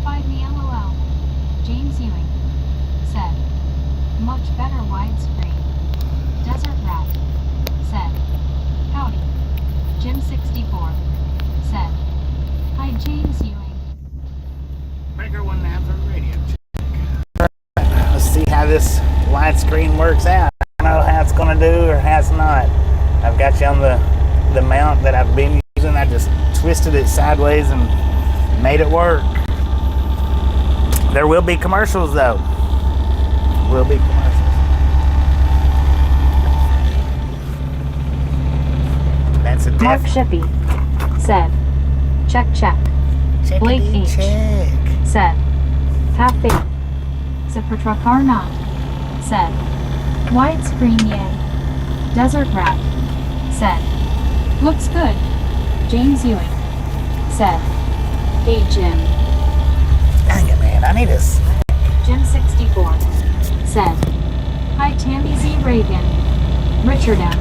notified me LOL. James Ewing said, much better widescreen. Desert Rat said, howdy. Jim64 said, hi James Ewing. Breaker 1 has a radio check. Let's see how this widescreen works out. I don't know how it's going to do or how it's not. I've got you on the mount that I've been using. I just twisted it sideways and made it work. There will be commercials though. Will be commercials. That's a Mark Shippey said, check. Blake H said, have faith. Zipper truck or not said, widescreen yay. Desert Rat said, looks good. James Ewing said, hey Jim. Dang it, man, I need a snack. Jim64 said, hi Tammy Z. Reagan. Richard M.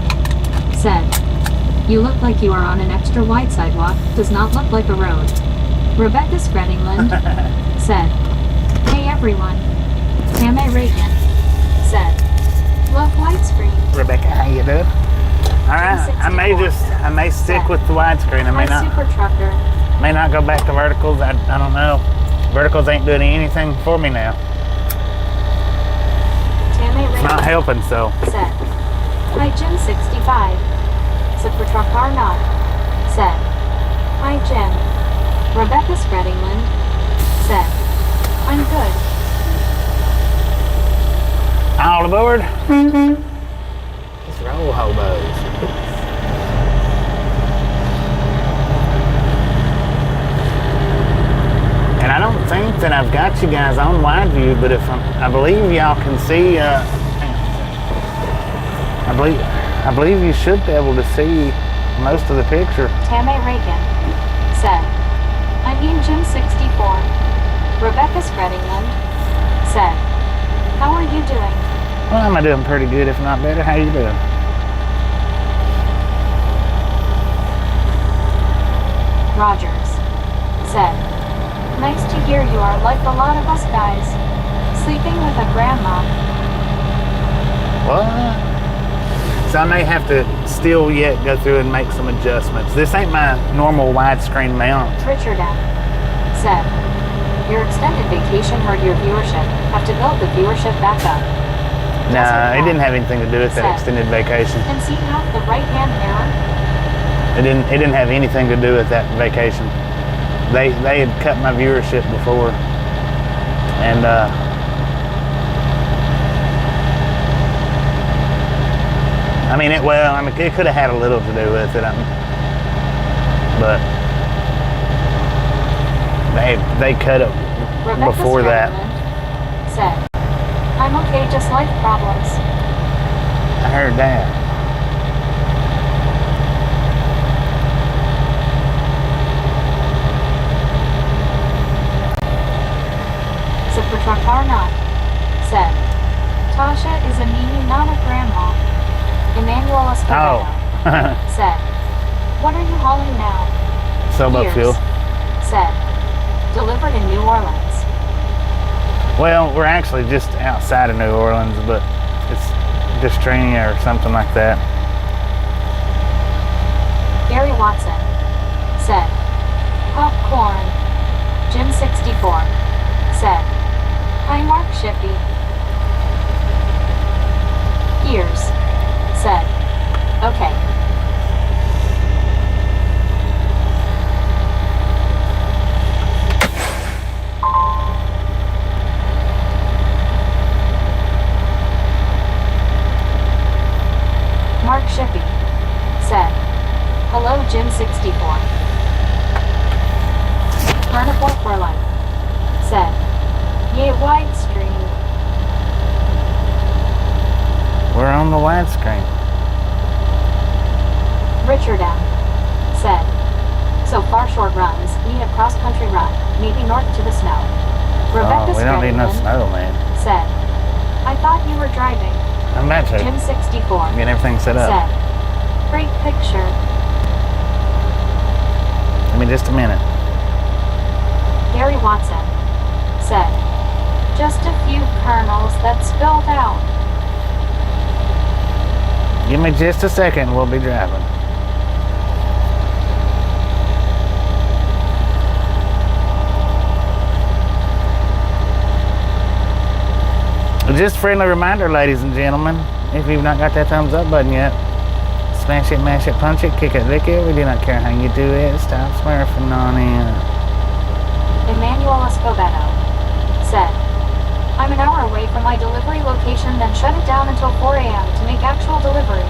said, you look like you are on an extra wide sidewalk, does not look like a road. Rebecca Spreadingland said, hey everyone. Tammy Reagan said, love widescreen. Rebecca, how you doing? Alright, I may stick with the widescreen. I may not. Super Trucker. May not go back to verticals. I don't know. Verticals ain't doing anything for me now. It's not helping, so. Said, hi Jim65. Super Truck or not said, hi Jim. Rebecca Spreadingland said, I'm good. All aboard. Let's roll, hobos. And I don't think that I've got you guys on wide view, but if I believe y'all can see, I believe you should be able to see most of the picture. Tammy Reagan said, I mean Jim64. Rebecca Spreadingland said, how are you doing? Well, I'm doing pretty good, if not better. How you doing? Rogers said, nice to hear you are like a lot of us guys, sleeping with a grandma. What? So I may have to still yet go through and make some adjustments. This ain't my normal widescreen mount. Richard M. said, your extended vacation hurt your viewership. Have to build the viewership back up. Nah, it didn't have anything to do with that extended vacation. And see how the right-hand arrow? It didn't have anything to do with that vacation. They had cut my viewership before, and I mean it could have had a little to do with it, but they cut it Rebecca before that. Said, I'm okay, just life problems. I heard that. Super Truck or not said, Tasha is a Mimi, not a grandma. Emmanuel Escobedo said, what are you hauling now? Solo fuel. Said, delivered in New Orleans. Well, we're actually just outside of New Orleans, but it's Distrania or something like that. Gary Watson said, popcorn. Jim64 said, hi Mark Shippey. Ears said, okay. Mark Shippey said, hello Jim64. Carnivore for Life said, yay widescreen. We're on the widescreen. Richard M. said, so far short runs, need a cross-country run, maybe north to the snow. Rebecca we don't need no snow, man. Said, I thought you were driving. I'm about to. Jim64 get everything set up. Said, great picture. Give me just a minute. Gary Watson said. Just a few kernels that spilled out. Give me just a second, we'll be driving. Just a friendly reminder, ladies and gentlemen, if you've not got that thumbs up button yet, smash it, mash it, punch it, kick it, lick it. We do not care how you do it. Stop smurfing on it. Emmanuel Escobedo said, I'm an hour away from my delivery location, then shut it down until 4 a.m. to make actual delivery.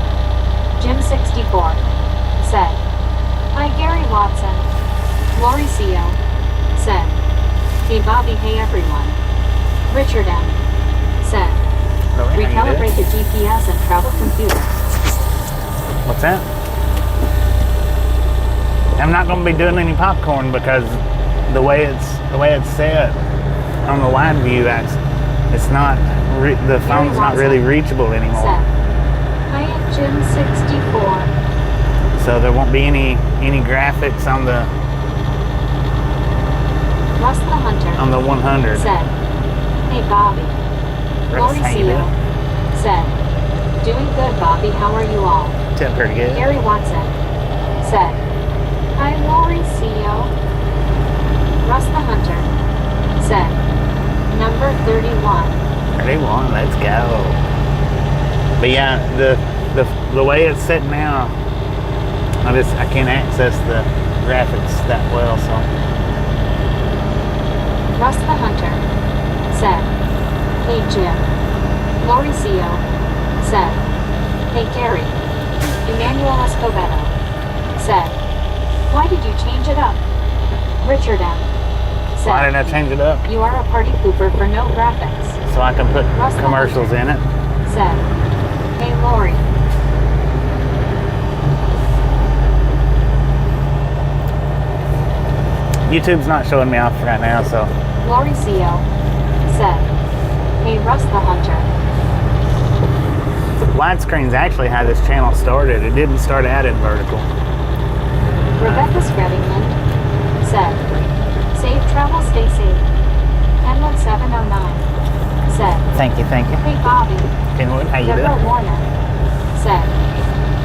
Jim64 said, Hi Gary Watson. Lori Co said, Hey Bobby, hey everyone. Richard M said, Recalibrate the GPS and travel computer. What's that? I'm not going to be doing any popcorn because the way it's set on the wide view, it's not the phone's not really reachable anymore. Hi at Jim64. So there won't be any graphics on the Russ the Hunter on the 100. Said, Hey Bobby. Lori Co said, Doing good Bobby, how are you all? Doing pretty good. Gary Watson said, Hi Lori Co. Russ the Hunter said, Number 31. 31, let's go. But yeah, the way it's set now, I can't access the graphics that well, so. Russ the Hunter said, Hey Jim. Lori Co said, Hey Gary. Emmanuel Escobedo said, Why did you change it up? Richard M said, Why did I change it up? You are a party pooper for no graphics. So I can put Russ commercials in it. Said, Hey Lori. YouTube's not showing me off right now, so. Lori Co said, Hey Russ the Hunter. Widescreen's actually how this channel started. It didn't start out in vertical. Rebecca Screddingland said, Safe travel, stay safe. 101709 said, Thank you. Hey Bobby. Kenwood, how you Deborah doing? Warner said,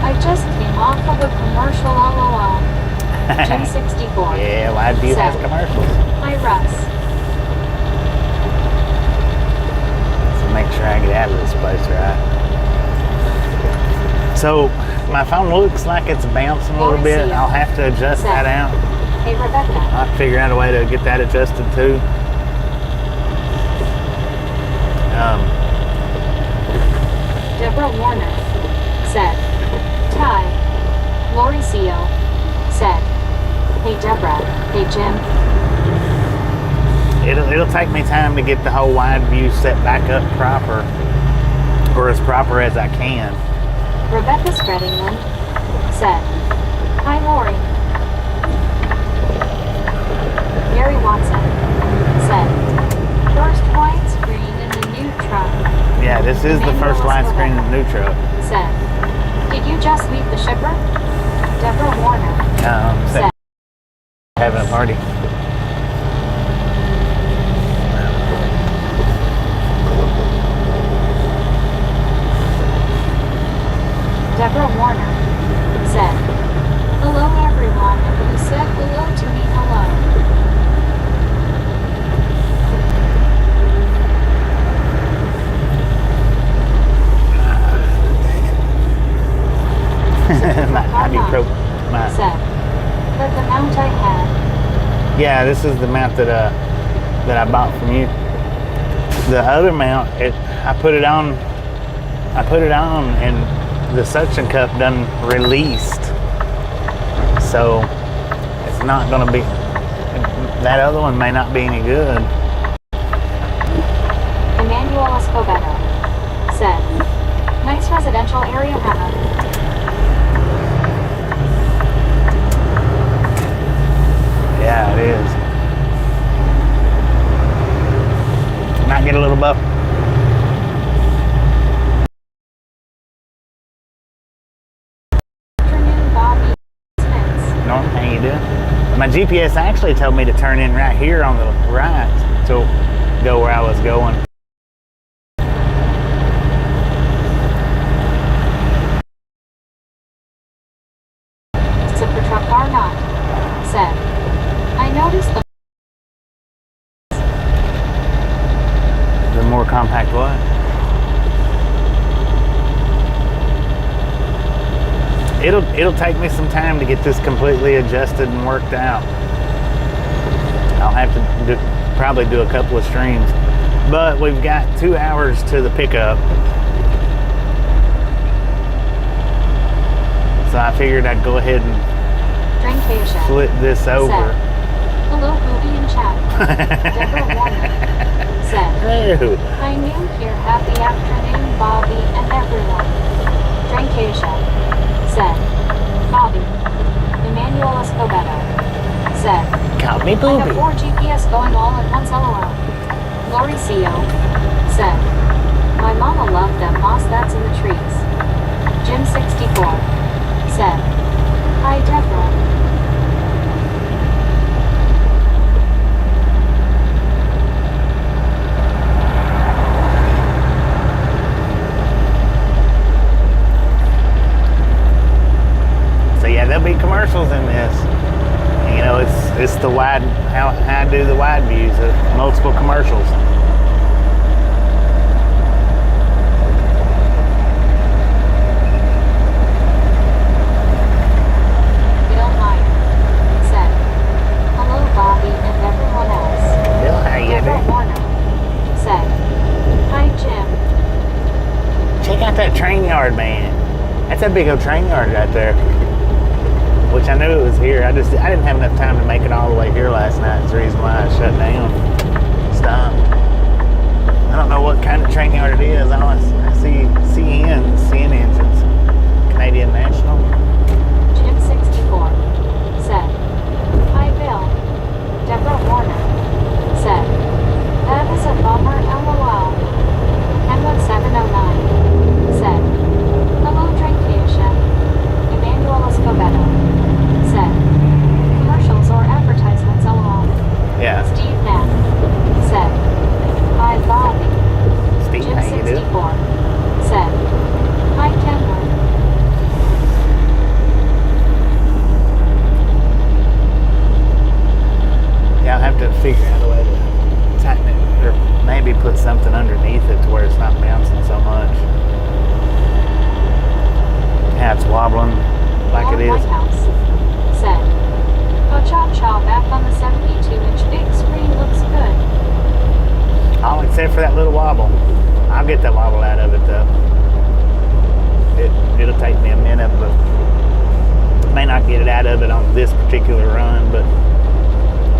I just came off of a commercial LOL. Jim64 Yeah, Wideview has commercials. Hi Russ. So make sure I get out of this place right. So my phone looks like it's bouncing a little bit. I'll have to adjust that out. Hey Rebecca. I'll have to figure out a way to get that adjusted too. Deborah Warner said, Ty. Lori Co said, Hey Deborah. Hey Jim. It'll take me time to get the whole wide view set back up proper, or as proper as I can. Rebecca Screddingland said, Hi Lori. Gary Watson said, First widescreen in the new truck. Yeah, this is the first widescreen in the new truck. Said, Did you just meet the shipper? Deborah Warner said, Having a party. Deborah Warner said, Hello everyone, and you said hello to me, hello. Said, but the mount I had. Yeah, this is the mount that I bought from you. The other mount, I put it on and the suction cup done released. So it's not gonna be, that other one may not be any good. Emmanuel Escobedo said, Nice residential area, Hannah. Yeah, it is. Might get a little buff. Afternoon, Bobby. Norm, how you doing? My GPS actually told me to turn in right here on the right. So go where I was going. Super truck are not, said. I noticed The more compact what? It'll take me some time to get this completely adjusted and worked out. I'll have to probably do a couple of streams, but we've got 2 hours to the pickup, so I figured I'd go ahead and Drinkation. flip this over. Said. Hello, Booby and chat. Deborah Warner said. Ew. Hi, new here. Happy afternoon, Bobby and everyone. Drinkation. Said. Bobby. Emmanuel Escobedo. Said. Call me I have Booby. 4 GPS going all at once, lol. Mauricio. Said. My mama loved them moss that's in the trees. Jim64. Said. Hi, Deborah. So yeah, there'll be commercials in this. You know, it's the wide, how I do the wide views of multiple commercials. Bill Meyer said. Hello, Bobby and everyone else. Bill, how you Deborah doing? Warner said. Hi, Jim. Check out that train yard, man. That's a big old train yard right there. Which I knew it was here. I didn't have enough time to make it all the way here last night. That's the reason why I shut down. Stopped. I don't know what kind of train yard it is. I see CN engines. Canadian National. Jim64 said. Hi, Bill. Deborah Warner said. That is a bummer, lol. Ken1709 said. Hello, Drinkation. Emmanuel Escobedo said. Commercials or advertisements, lol. Yeah. Steve Knapp said. Hi, Bobby. Steve, how you doing? Jim64 said. Hi, Kenwood. Yeah, I'll have to figure out a way to tighten it, or maybe put something underneath it to where it's not bouncing so much. Yeah, it's wobbling like Lord it is. Whitehouse said. Cha-cha back on the 72-inch big screen looks good. All except for that little wobble. I'll get that wobble out of it though. It'll take me a minute, but may not get it out of it on this particular run, but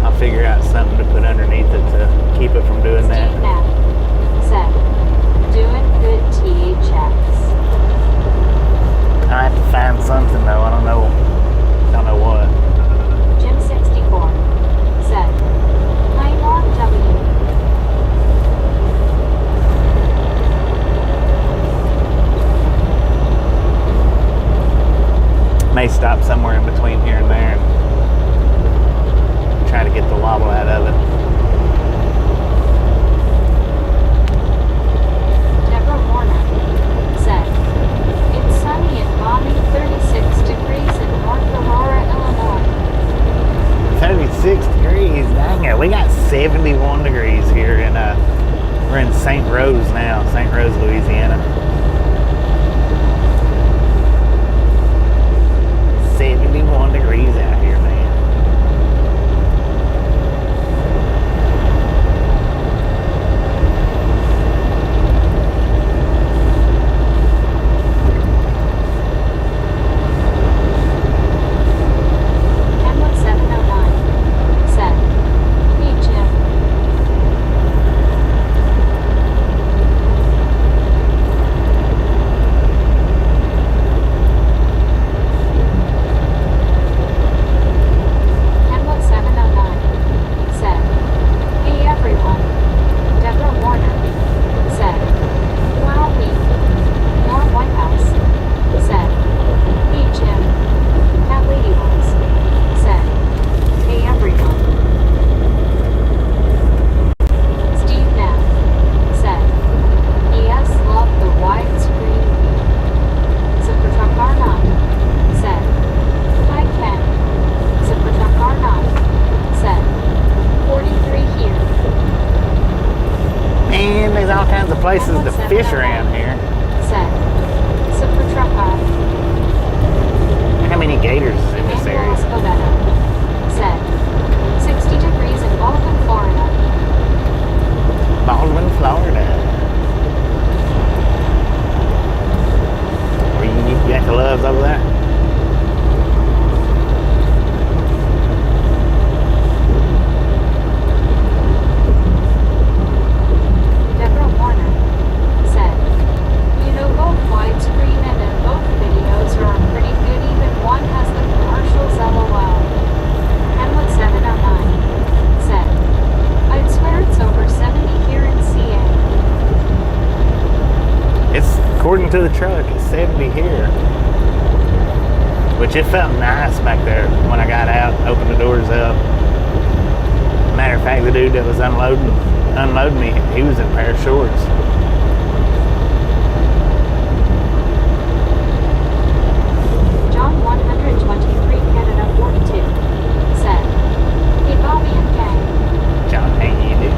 I'll figure out something to put underneath it to keep it from doing that. Steve Knapp said. Doing good, THX. I have to find something though. I don't know what. Jim64 said. Hi, Norm W. May stop somewhere in between here and there and try to get the wobble out of it. Deborah Warner said. It's sunny and balmy, 36 degrees in North Aurora, Illinois. 36 degrees, dang it. We got 71 degrees here in we're in St. Rose now, St. Rose, Louisiana. 71 degrees out here, man. Kenwood709 said. Hey, Jim. places to fish around here. Said, Super Truck Off. How many gators is in this area? Said, 60 degrees in Baldwin, Florida. Baldwin, Florida. Where you got the loves over there? Deborah Warner said, you know both widescreen and in both videos are pretty good, even one has the commercials LOL. Hamlet 709 said, I'd swear it's over 70 here in CA. It's, according to the truck, it's 70 here. Which it felt nice back there when I got out, opened the doors up. Matter of fact, the dude that was unloading me, he was in a pair of shorts. John 123 Canada 42 said, hey Bobby and gang. John, hey, you do.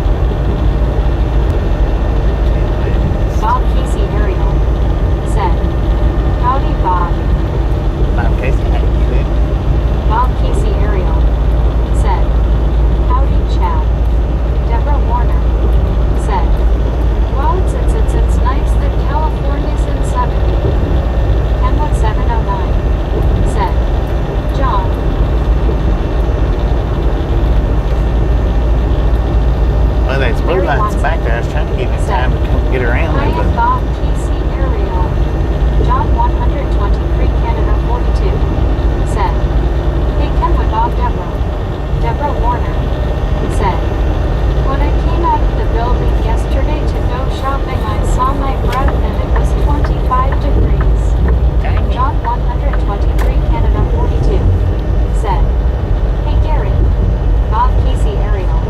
Bob Casey Ariel said, howdy Bob. Bob Casey, hey, you do. Bob Casey Ariel said, howdy Chad. Deborah Warner said, well, it's nice that California's in 70. Kenwood 709 said, John. Well, there's blue lights back there. I was trying to give you time to come get around I there, am but Bob Casey Ariel. John 123 Canada 42 said, hey Kenwood Bob Deborah. Deborah Warner said, when I came out of the building yesterday to go shopping, I saw my breath and it was 25 degrees. dang it. John 123 Canada 42 said, hey Gary. Bob Casey Ariel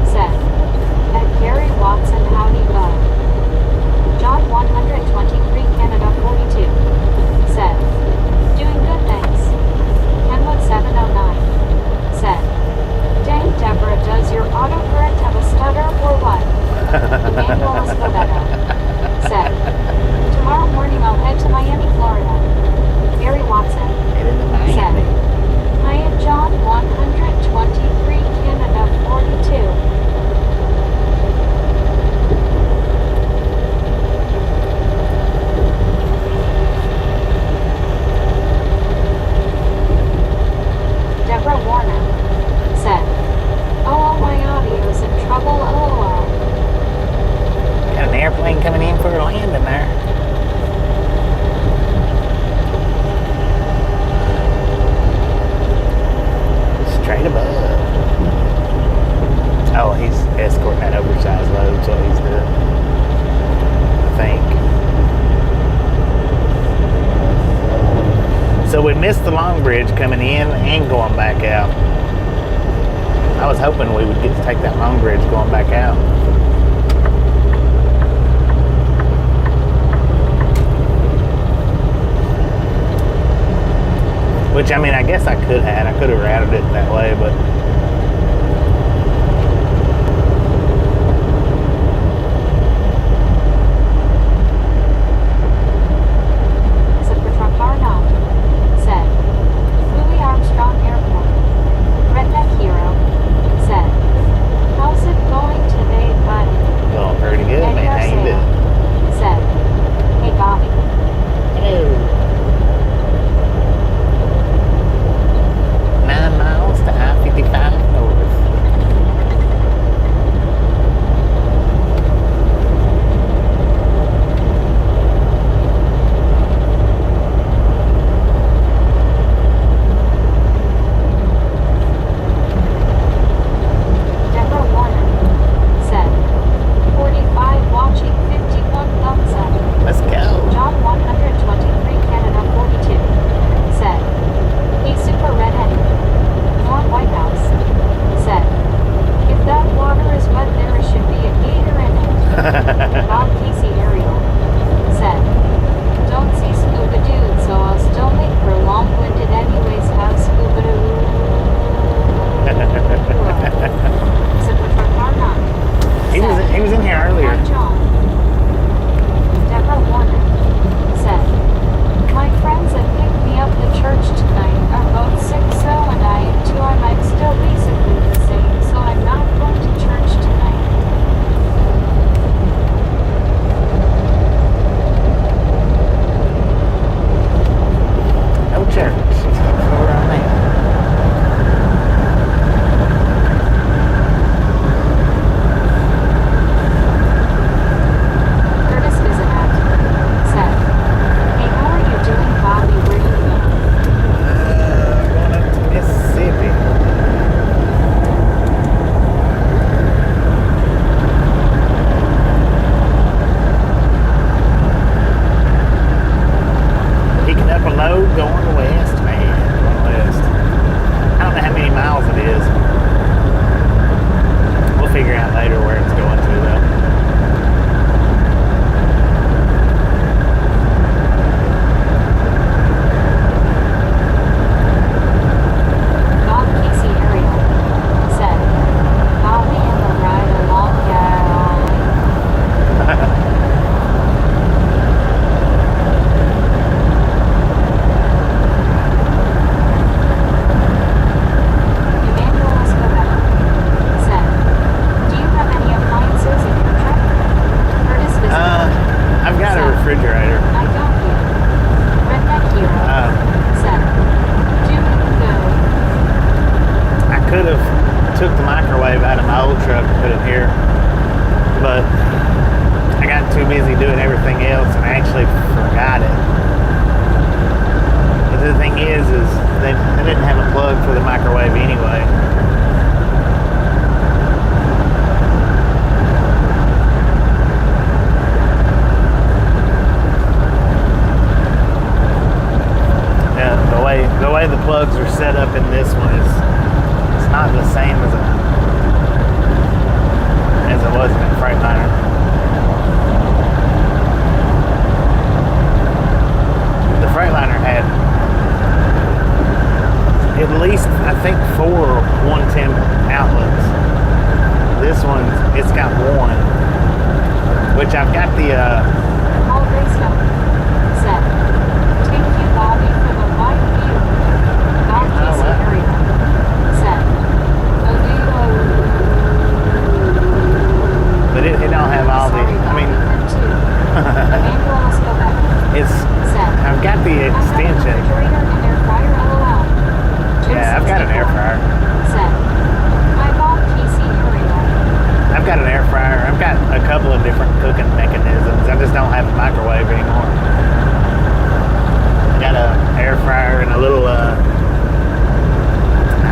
said, at Gary Watson howdy bud. John 123 Canada 42 said, doing good thanks. Kenwood 709 said, dang Deborah, does your autocorrect have a stutter or what? Emmanuel Escobedo said, tomorrow morning I'll head to Miami, Florida. Gary Watson Headed to said, Miami. I am John 123 Canada 42. Deborah Warner said, oh, all my audio's in trouble, LOL. Got an airplane coming in for a landing there. Straight above. Oh, he's escorting that oversized load, so he's doing. I think. So we missed the Long Bridge coming in and going back out. I was hoping we would get to take that Long Bridge going back out. Which, I mean, I guess I could have. I could have routed it that way, but Super Truck Arnaud said, Louis Armstrong Airport. Redneck Hero said, how's it going today, buddy? going pretty good, Ed man. How you Garcia doing? said, hey Bobby. Hello. 9 miles to I-55 microwave out of my old truck and put it here. But I got too busy doing everything else and I actually forgot it. But the thing is they didn't have a plug for the microwave anyway. The way the plugs are set up in this one is it's not the same as it was in the Freightliner. The Freightliner had at least I think 4 110 outlets. This one it's got 1, which I've got the All Greystone said, "Thank you, Bobby, for the wide view." Bob Casey area said, but it don't have all the. I mean, it's. I've got the extension. Yeah, I've got an air fryer. I've got an air fryer. I've got a couple of different cooking mechanisms. I just don't have a microwave anymore. I got an air fryer and a little, I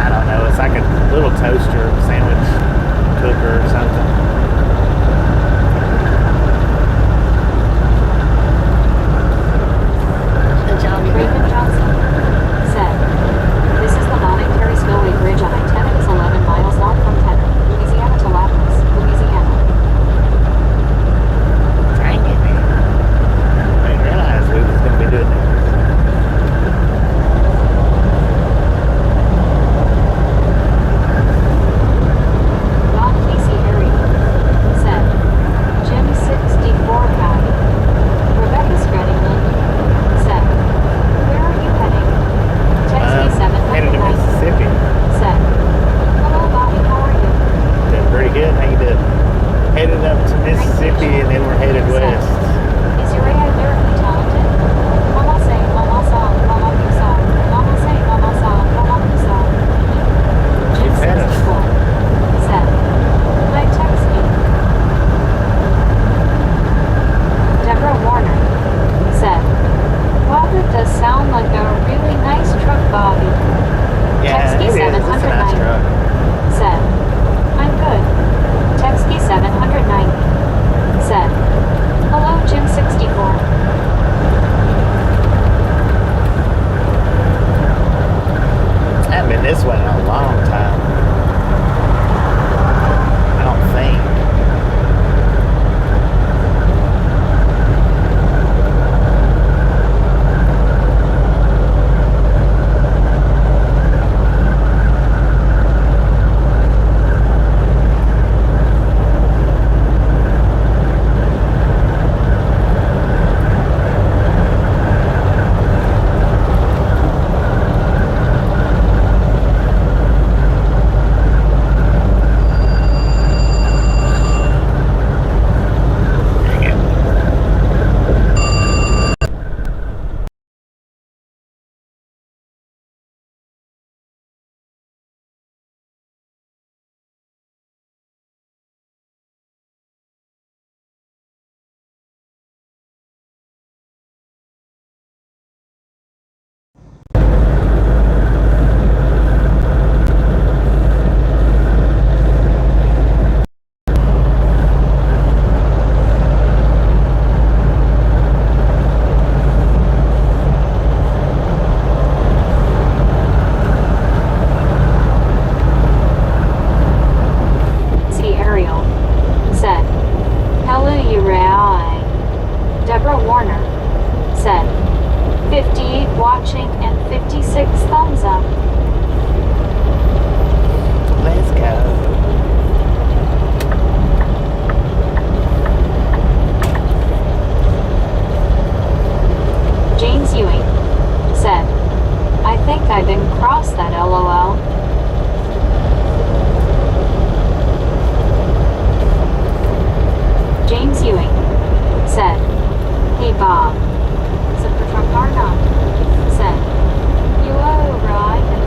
don't know, it's like a little toaster sandwich cooker or something. Raven Johnson said, "This is the Monetary Spillway Bridge on I-10. It is 11 miles long from Tenor, Louisiana to Lapis, Louisiana." Dang it, man. I didn't realize we was going to be doing that. Bob Casey area said, "Jim 64 guy." Rebecca Scredingland said, "Where are you heading?" Text me Headed to 799 Mississippi. said, "Hello Bobby, how are you?" Doing pretty good. How you doing? Headed up to Mississippi and then we're headed west. Is your AI lyrically talented? Mama say, mama saw, mama you saw. Mama say, mama saw, mama you saw. Jim 64 said, "Hi, text me." Deborah Warner said, "Wow, that does sound like a really nice truck, Bobby." Yeah, Texty it is. It's a nice 790 truck. said, "I'm good." Texty 790 said, "Hello, Jim 64. I haven't been this way in a long time. I don't think. Dang it. See Ariel said, "Hello, you Rai." Deborah Warner said, 58 watching and 56 thumbs up. Let's go. James Ewing said, "I think I didn't cross that LOL." James Ewing said, "Hey Bob." Super Truck Arnon said, "You owe Rye and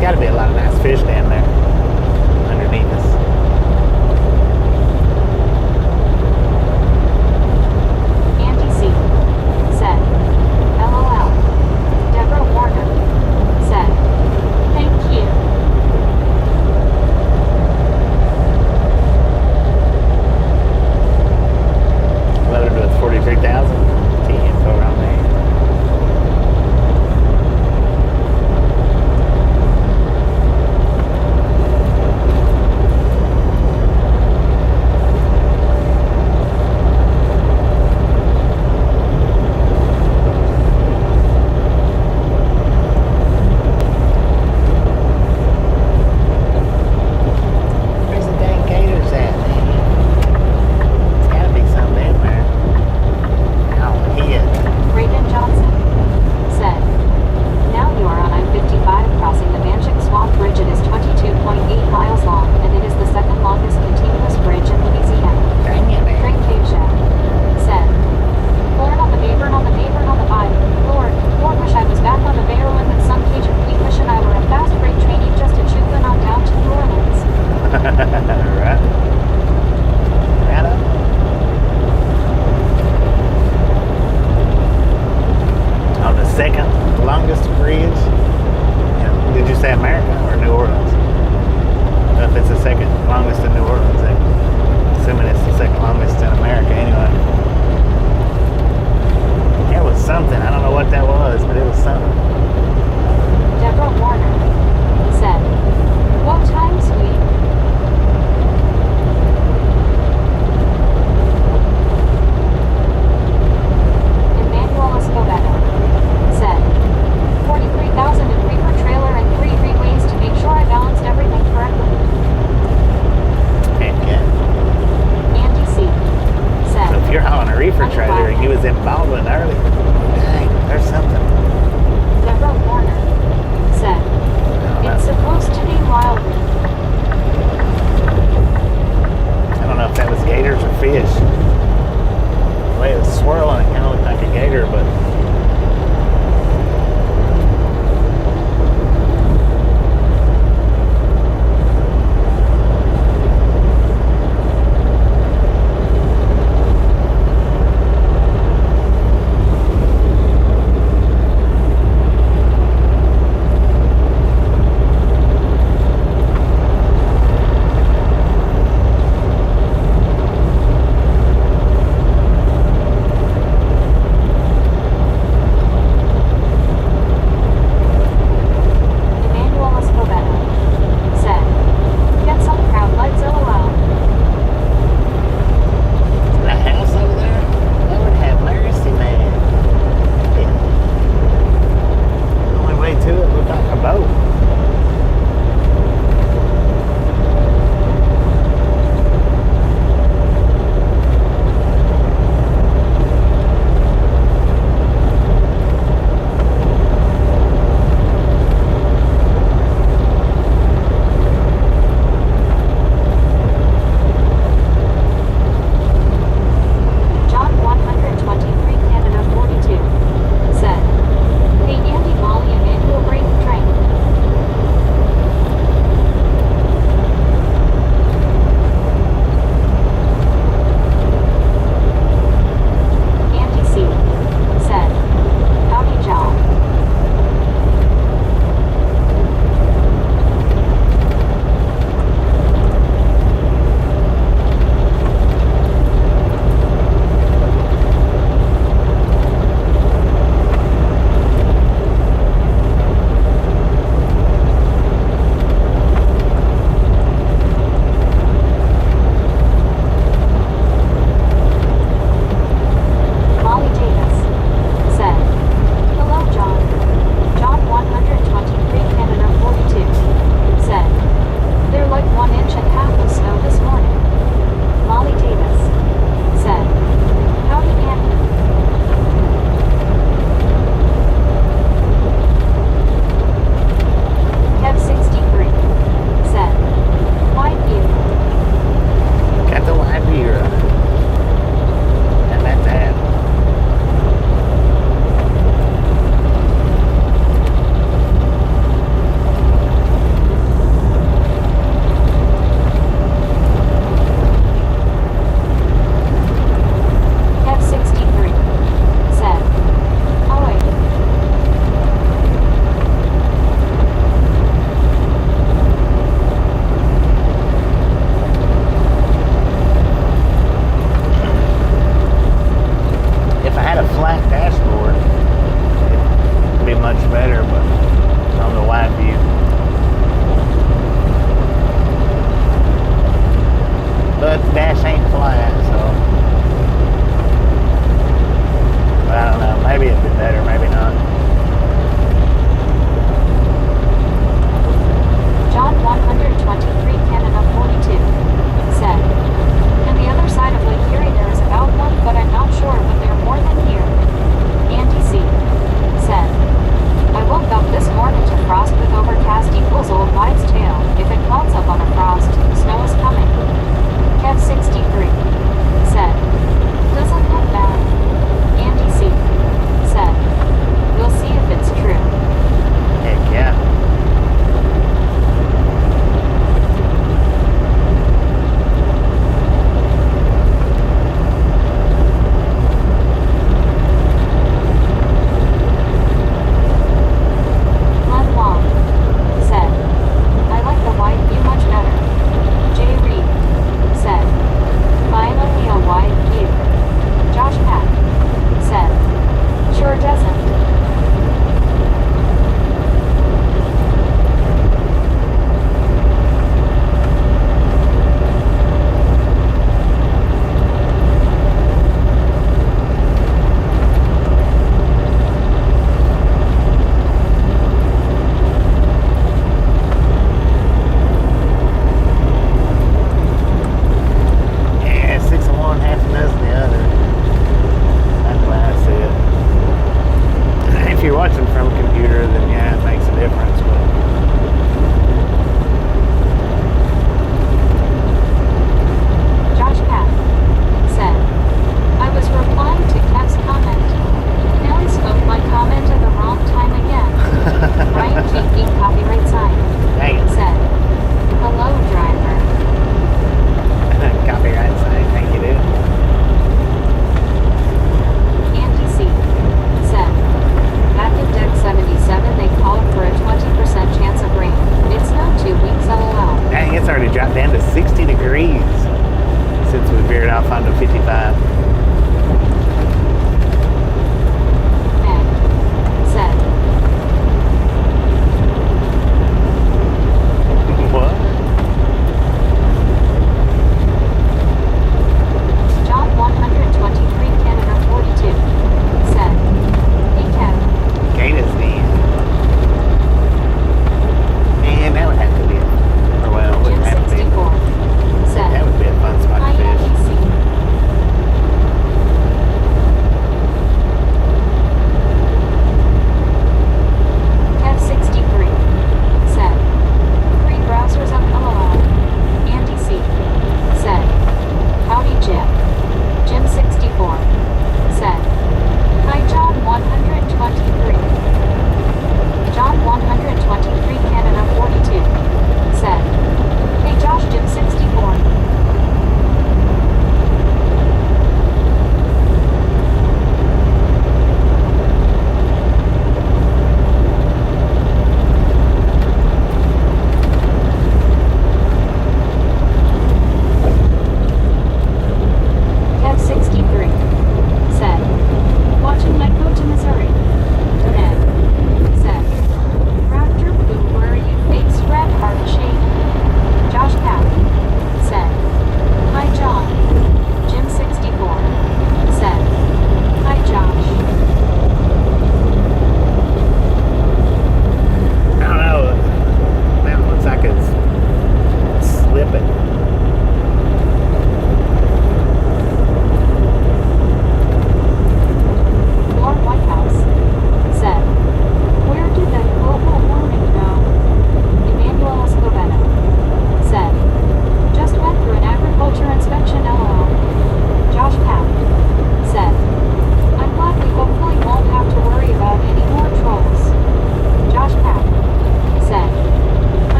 got to be a lot of nice fish down there underneath us. Andy C. said, LOL. Deborah Warner said, thank you. Loaded with 43,000 T-info around there. Where's the dang gators at, man? There's gotta be some in there. Oh, hit. Reagan Johnson said, now you are on I-55 crossing the Manchik Swamp Bridge. It is 22.8 miles long, and it is the second longest continuous bridge in Louisiana. Dang it, man. Frank Asia said, Lord on the bay, burn on the bay, burn on the bay. Lord, wish I was back on the bay or when with some Cajun fleet wish and I were a fast freight train just a chewin' on down to New Orleans. Right. Right up. On the second longest bridge. Yeah. Did you say America or New Orleans? If it's the second longest in New Orleans, then assuming it's the second longest in America anyway. It was something. I don't know what that was, but it was something. Deborah Warner said, what time, sweet? Emmanuel Escobedo said, 43,000 in reefer trailer and 3 ways to make sure I balanced everything correctly. Heck yeah. Andy C. said, So if you're hauling a reefer trailer and you was in Baldwin early, dang, there's something. Deborah Warner said,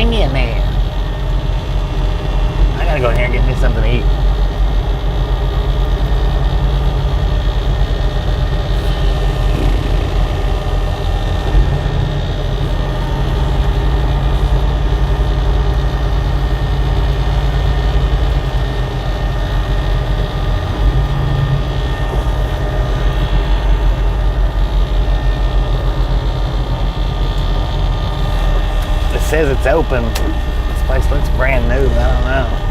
hang in there. I gotta go in here and get me something to eat. It says it's open. This place looks brand new. I don't know.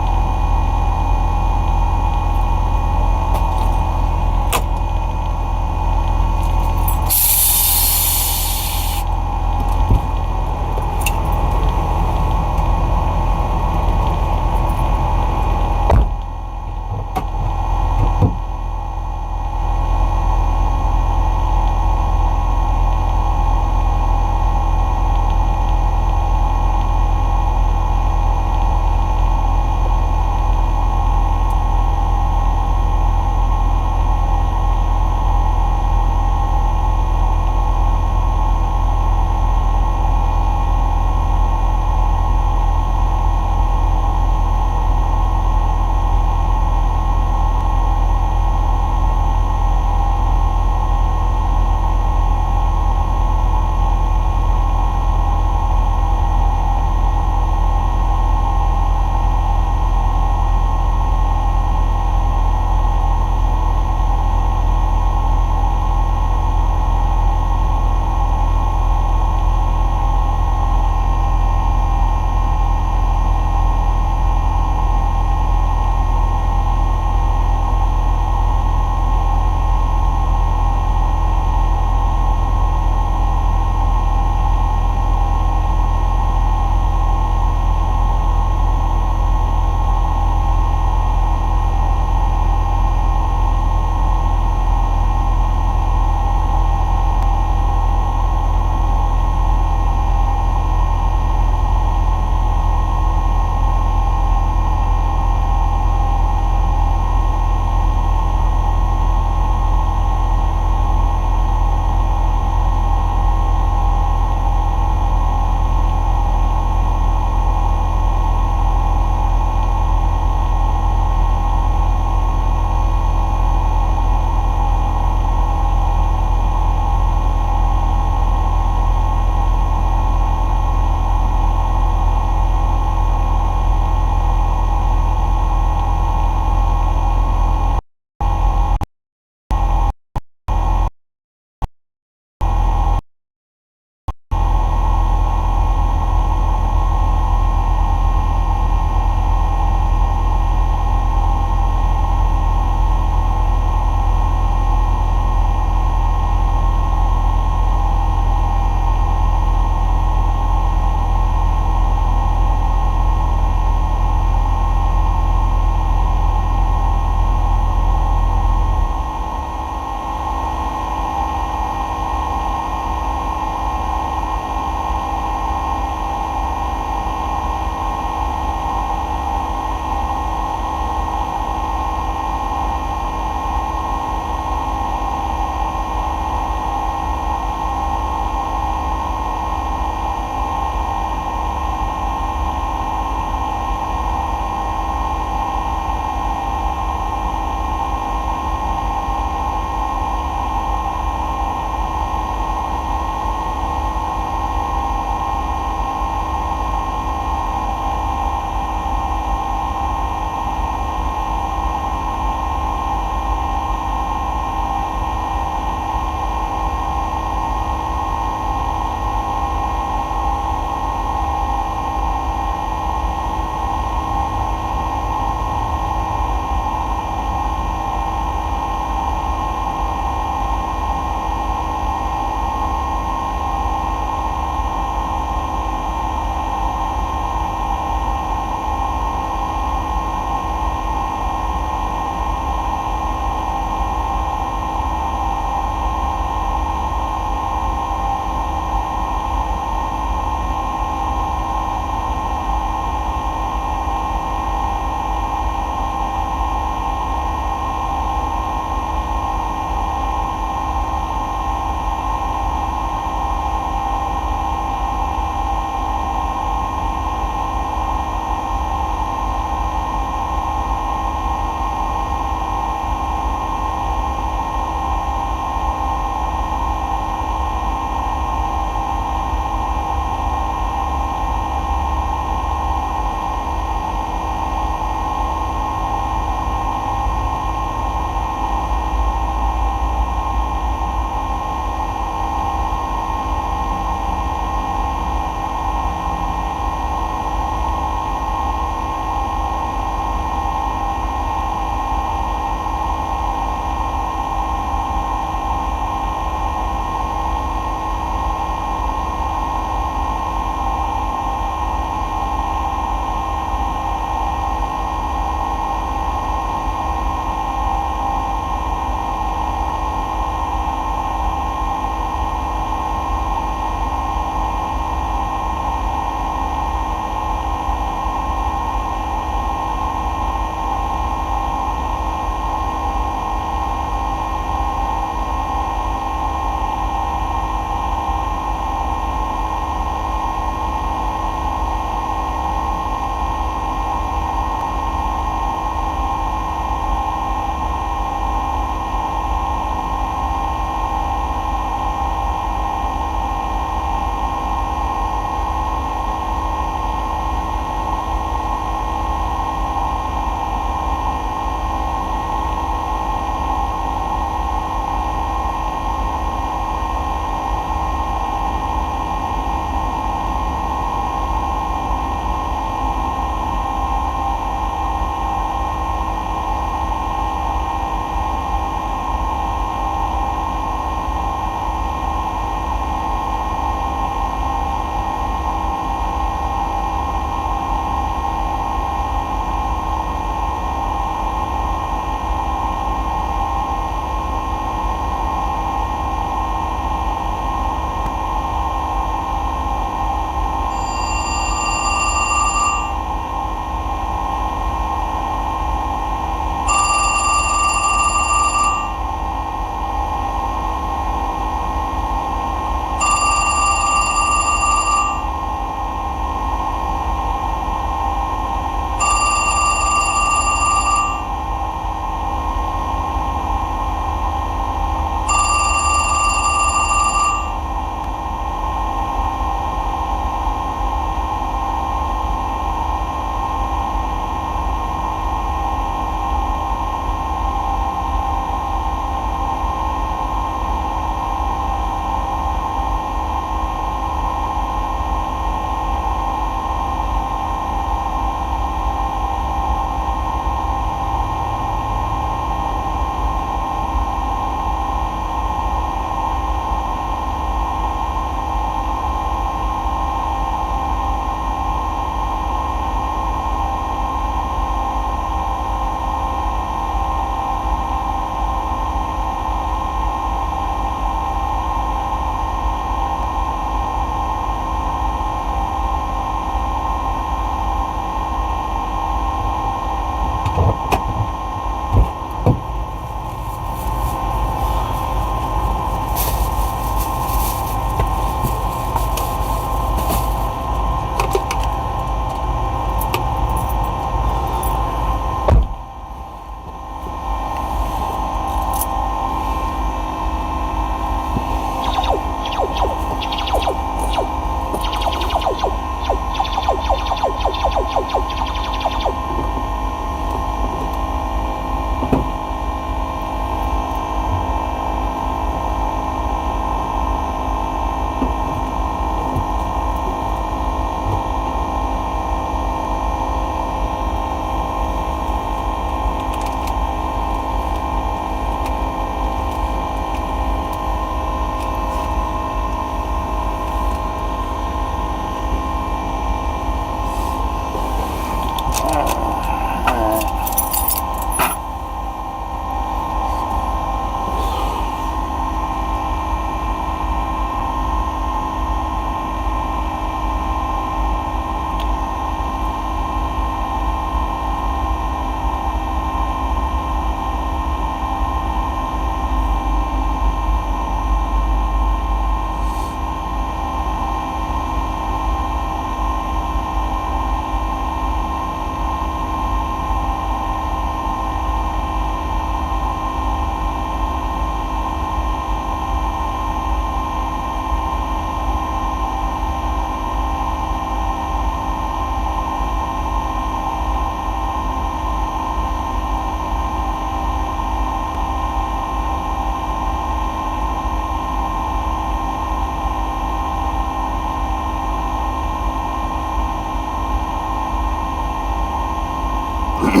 Alright,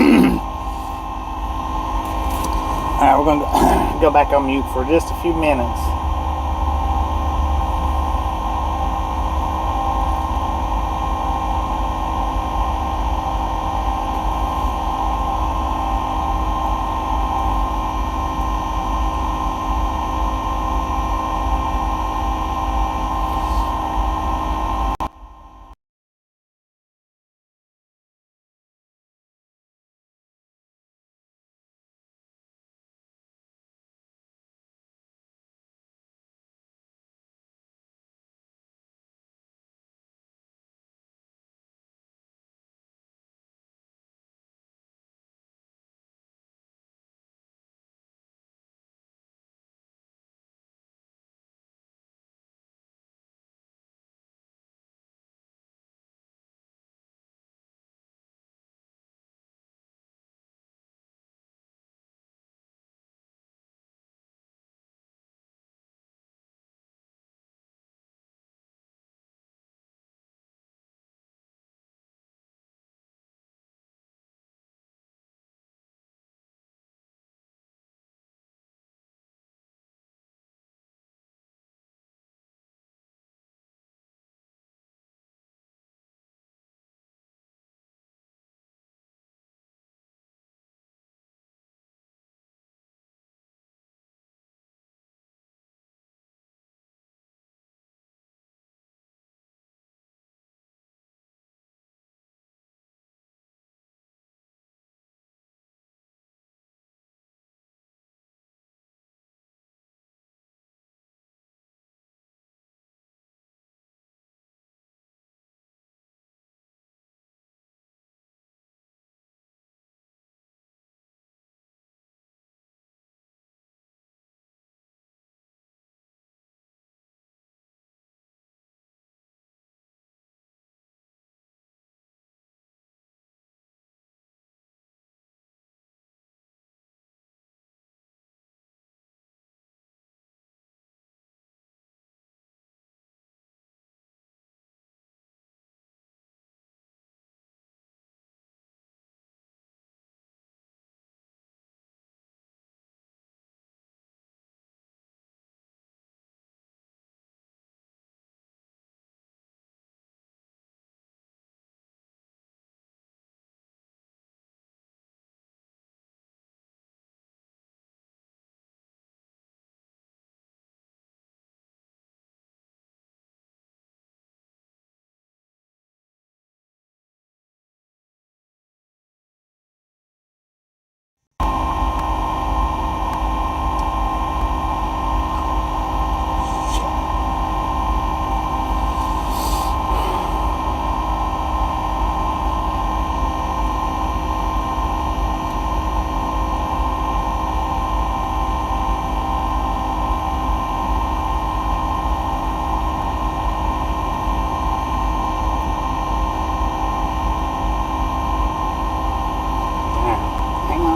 we're going to go back on mute for just a few minutes.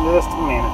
Just a minute.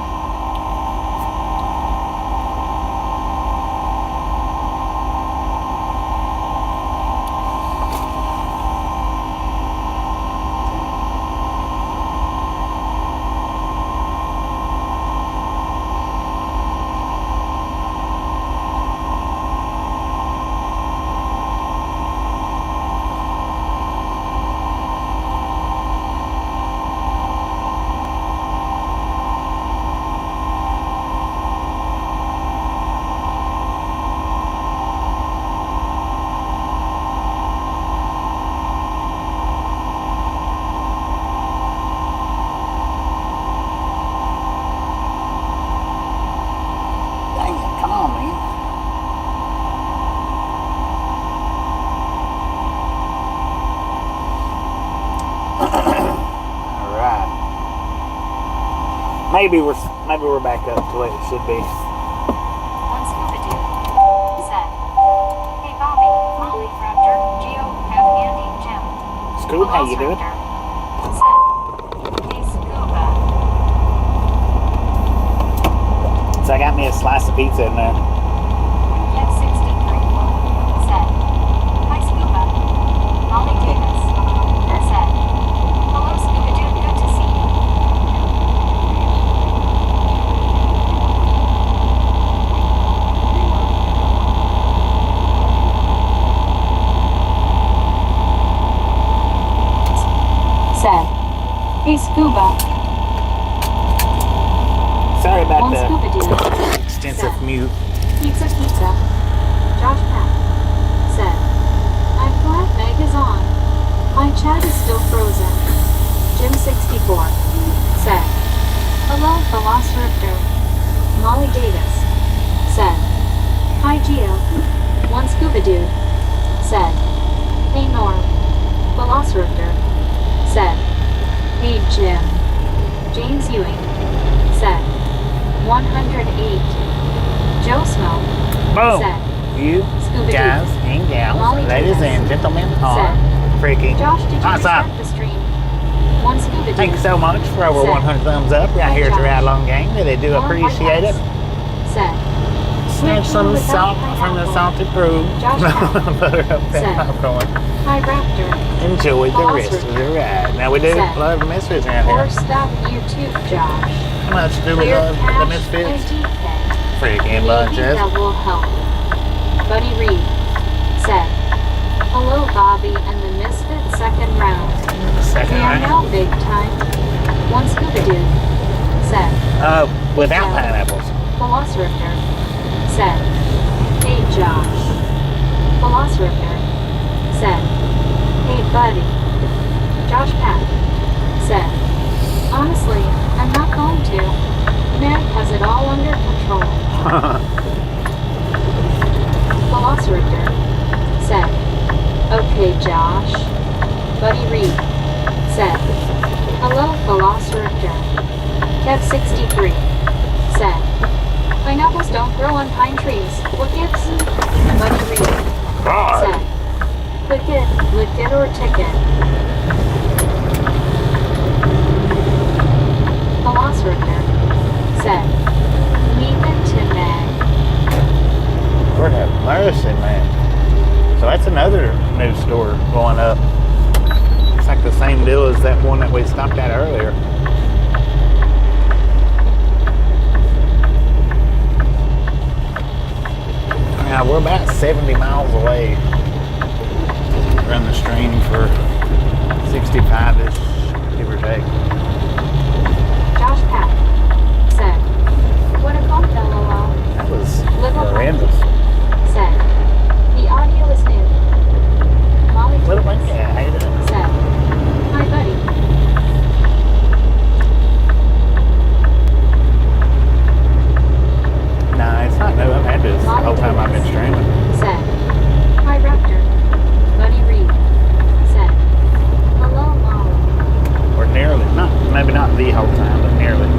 Maybe we're back up to what it should be. On Scuba Dude said, "Hey Bobby, Molly, Raptor, Geo, have Andy, Jim." Scoob, how you doing? Said, "Hey Scuba." So I got me a slice of pizza in there. Cat 63 said, "Hi Scuba." Molly Davis said, "Hello Scuba Dude, good to see you." said, "Hey Scuba." Sorry about One the Scuba dude extensive said, mute. "Pizza, pizza." Josh Peck said, "I'm glad Meg is on. My chat is still frozen." Jim64 said, "Hello, Velociraptor." Molly Davis said, "Hi Geo." One Scuba dude said, "Hey Norm." Velociraptor said, "Hey Jim." James Ewing said, 108. Joe Snow Boom! said, You Scuba guys dude. and gals, Molly ladies Davis and gentlemen, are said, freaking "Josh, did you awesome. restart the stream?" One Scuba dude Thank you so much for over said, 100 thumbs up right "Hi, here at the Josh." Ride Along Gang. Really do Warren appreciate it. Whitehouse said, Snatch some without salt from the pineapple." salty brew. Josh Peck Butter up that said, popcorn. "Hi Raptor." Enjoy the rest of Velociraptor the ride. Now we do said, love the Misfits around "Or here. stop YouTube, Josh." How much do we Clear love the cache Misfits? and DK. Freaking Maybe bunches. that will help. Buddy Reed said, "Hello Bobby and the Misfits second round. Second We are round. now big time." One Scuba dude said, Without Yeah. pineapples. Velociraptor said, "Hey Josh." Velociraptor said, "Hey buddy." Josh Pack said, "Honestly, I'm not going to. Meg has it all under control." Velociraptor said, "Okay Josh." Buddy Reed said, "Hello Velociraptor." Kev63 said, "Pineapples don't grow on pine trees. What gives?" Buddy Reed said, "Click it, lick it, or ticket." Velociraptor said, "Leave it to Meg." Lord have mercy, man. So that's another new store going up. It's like the same deal as that one that we stopped at earlier. Now we're about 70 miles away. Run the stream for 65-ish, give or take. Josh Pack said, "What a bump, LOL." That was Little horrendous. said, "The audio is new." Molly Little Davis monkey, how you doing? said, "Hi buddy." Nah, it's not new. I've had this the whole time I've been streaming. Said, "Hi Raptor." Buddy Reed said, "Hello Molly." Or nearly. Maybe not the whole time, but nearly.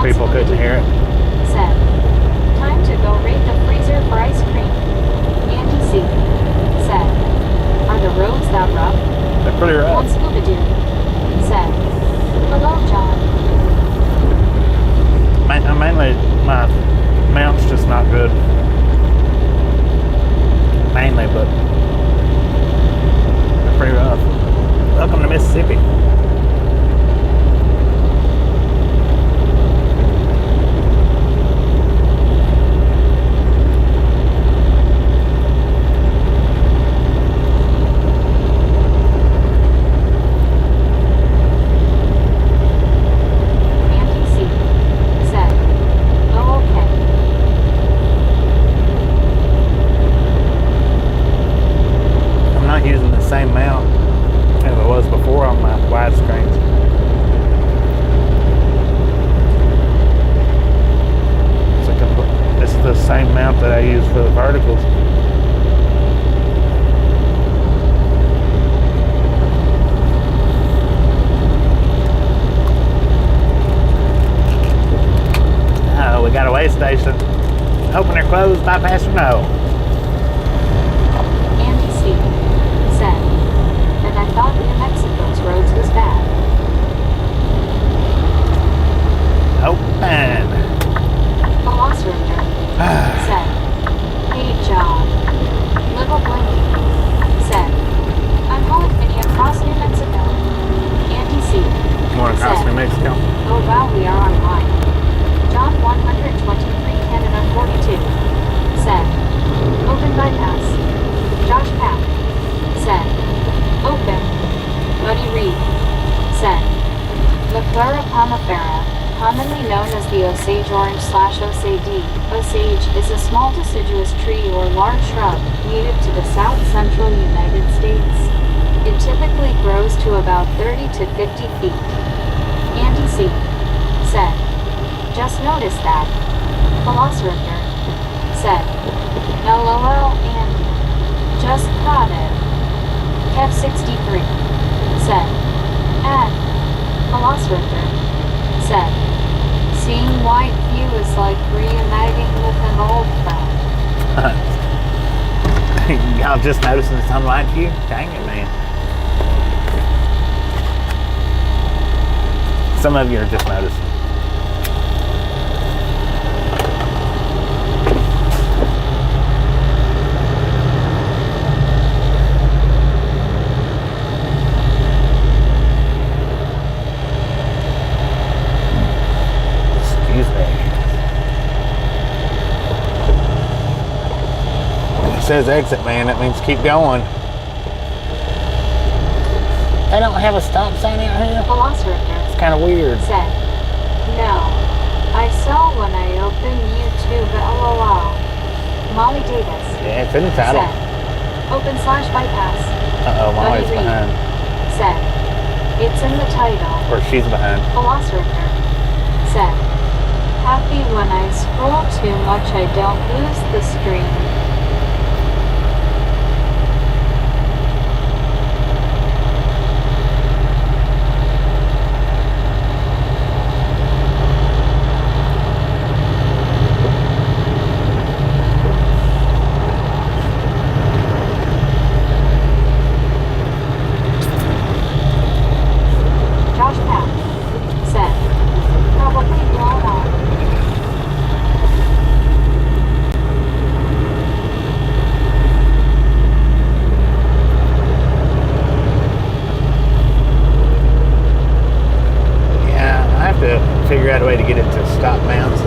people couldn't hear it. Said, time to go raid the freezer for ice cream. Andy C. Said, are the roads that rough? They're pretty rough. One scuba dude. Said, hello, John. Mainly, my mount's just not good. Mainly, but they're pretty rough. Welcome to Mississippi. Same mount as it was before on my widescreens. This is the same mount that I use for the verticals. Oh, we got a way station. Open or closed, bypass or no? I thought New Mexico's roads was bad. Open. Velociraptor said, hey John. Little Blinky said, I'm hauling Vinny across New Mexico. Andy C. More across New Mexico? Oh wow, we are online. John 123 Canada 42 said, open bypass. Josh Pack said, open. Buddy Reed said, the Clara pomifera, commonly known as the Osage orange / Osage. Osage is a small deciduous tree or large shrub native to the south central United States. It typically grows to about 30 to 50 feet. Andy C. said, just noticed that. Velociraptor said, LOL Andy, just caught it. Kev 63 said, and Velociraptor said, seeing white view is like reuniting with an old friend. Y'all just noticing it's on white view? Dang it, man. Some of you are just noticing. It says exit, man. That means keep going. They don't have a stop sign out here? Velociraptor. It's kind of weird. Said, no. I saw when I opened YouTube, LOL. Molly Davis. Yeah, it's in the title. Said, open / bypass. Uh-oh, Molly's behind. Said, it's in the title. Or she's behind. Velociraptor. Said, happy when I scroll too much I don't lose the stream. Figure out a way to get it to stop mounts.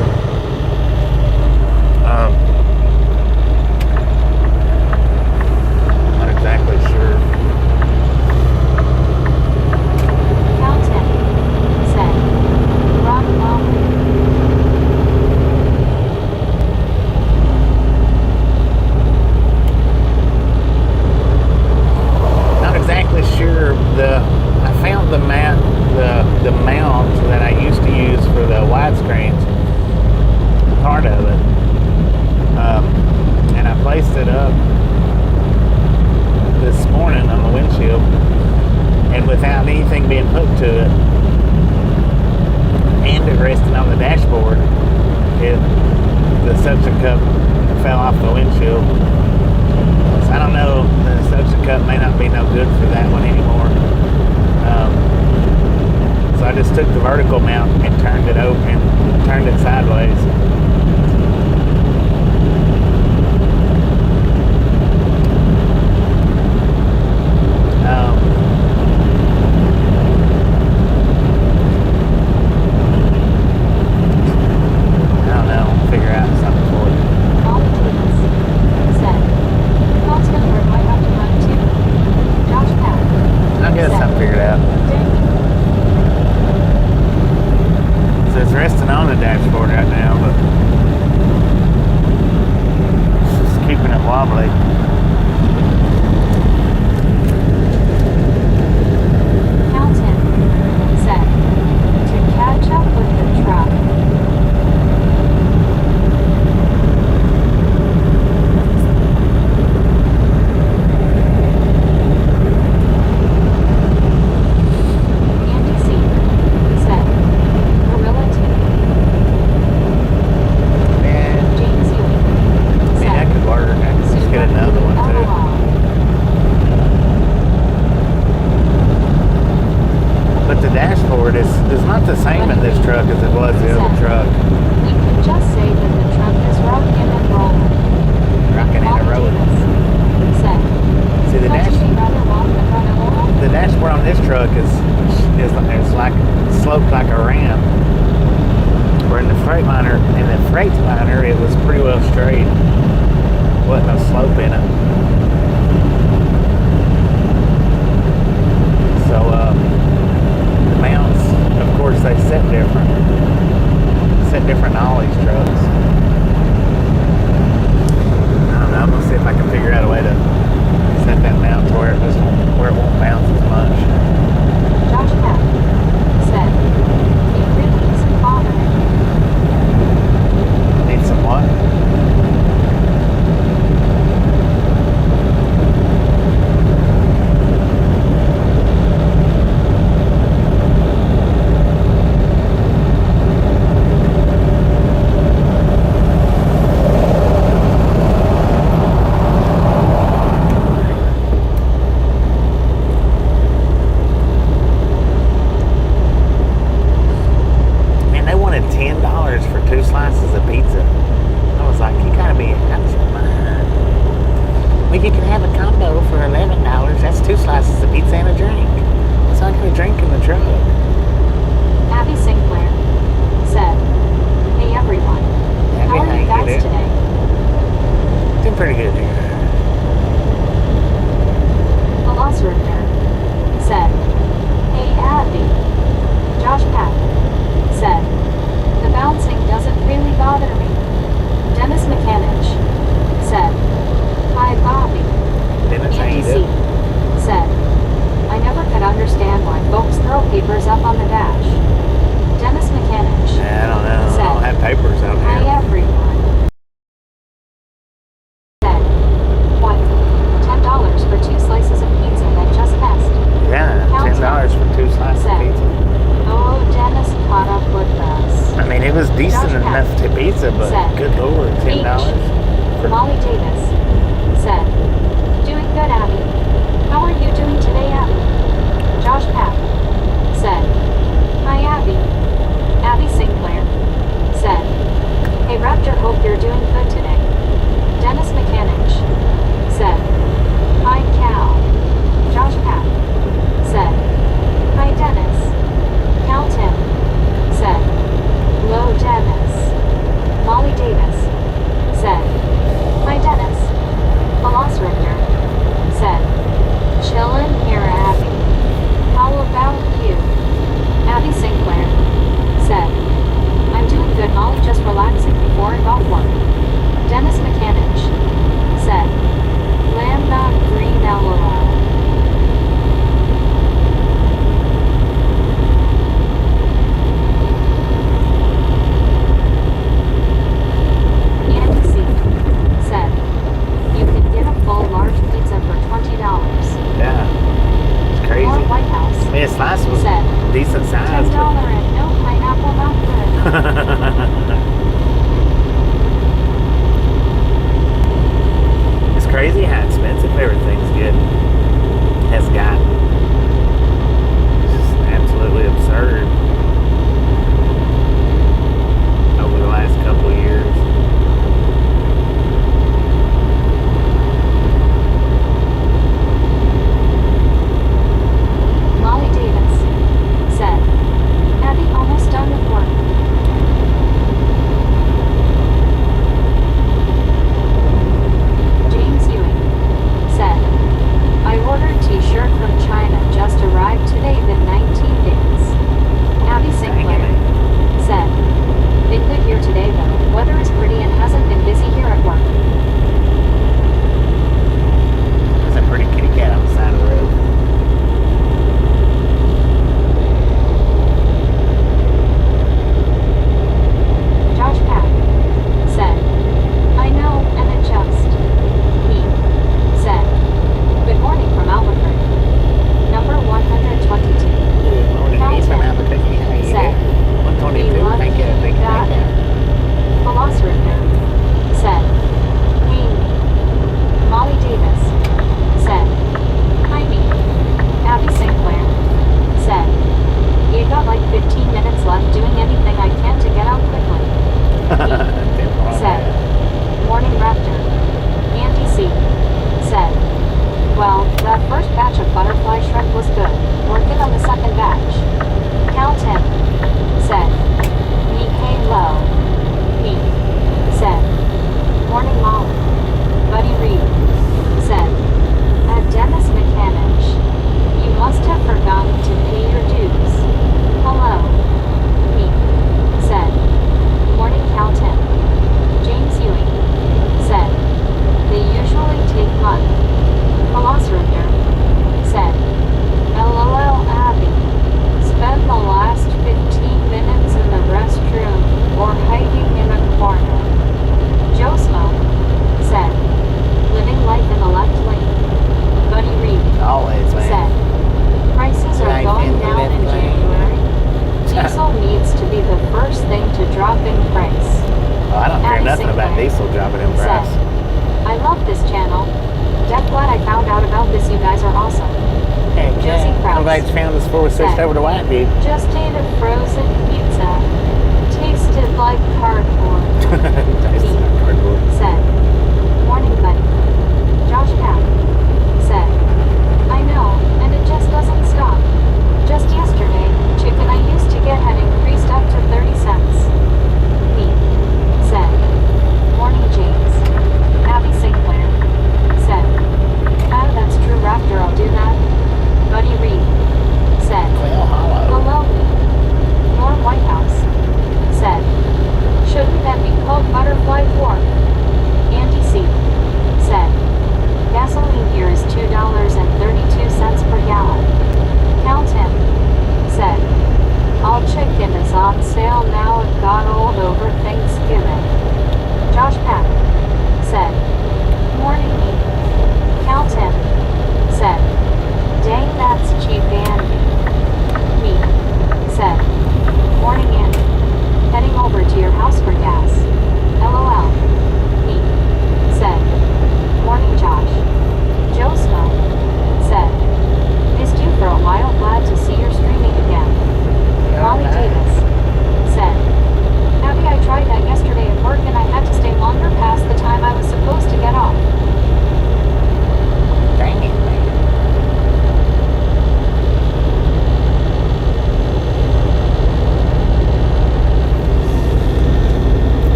Not exactly sure. Fountain said, run along. Not exactly sure. I found the mount that I used to use for the widescreens, part of it, and I placed it up this morning on the windshield, and without anything being hooked to it, and it resting on the dashboard, the suction cup fell off the windshield. So I don't know, the suction cup may not be no good for that one anymore. So I just took the vertical mount and turned it over and turned it sideways. This last was decent size. $10 and no pineapple milk It's crazy how expensive everything's getting. Has gotten. It's just absolutely absurd over the last couple of years. Molly Davis said, Abby almost done with work. James Ewing said, I ordered t-shirt from China, just arrived today, been 19 days. Abby Sinclair said, been good here today though, weather is pretty and hasn't been busy here at work. There's a pretty kitty cat on the side of the road. Josh Pack said, I know, and it just. He said, good morning from Albuquerque. Number 122. Good morning, he's from Albuquerque. How you Said, doing? 122. Thank you. Velociraptor said, hey. Molly Davis said, hi me. Abby Sinclair said, you got like 15 minutes left, doing anything I can to get out quickly. He said, morning raptor. Andy C said, well, that first batch of butterfly shrimp was good. Working on the second batch. Count him said, me hey low. He said, morning Molly. Buddy Reed said, Dennis McCanich, you must have forgotten to pay your dues. Hello. He said, morning Calton. James Ewing said, they usually take money. Velociraptor said, LOL Abby, spend the last 15 minutes in the restroom or hiding in a corner. Joe Smoke said, living life in the left lane. Buddy Reed Always, man. said, prices are Life going in the down left in lane. January. Diesel needs to be the first thing to drop in price. Well, I don't care Abby nothing about Sinclair diesel dropping in said, price. I love this channel. Dead glad I found out about this, you guys are awesome. Heck Josie yeah. Krause I'm glad you found us before we switched said, over to white dude. just ate a frozen pizza. Tasted like cardboard. Tastes like cardboard. Said, morning buddy. Josh Pack said, I know, and it just doesn't stop. Just yesterday, chicken I used to get had increased up to 30 cents. He said, morning James. Abby Sinclair said, ah, that's true Raptor, I'll do that. Buddy Reed said, Well, hollow. hello me. Norm Whitehouse said, shouldn't that be called Butterfly Wharf? Andy C said, gasoline here is $2.32 per gallon. Count him said, all chicken is on sale now, it got old over Thanksgiving. Josh Pack said, morning me. Count him said, dang that's cheap Andy. Me said, morning Andy. Heading over to your house for gas. LOL. He said, morning Josh. Joe Snow said, missed you for a while, glad to see you're streaming again. Molly Davis said, Abby, I tried that yesterday at work and I had to stay longer past the time I was supposed to get off. Dang it, man.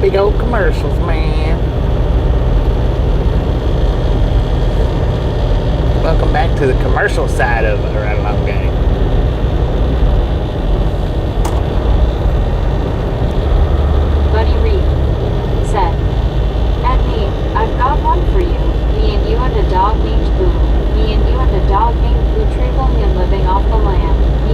Big old commercials, man. Welcome back to the commercial side of the Ride Along Gang. Buddy Reed said, Edney, I've got one for you. Me and you and a dog named Boo. Me and you and a dog named Boo traveling and living off the land.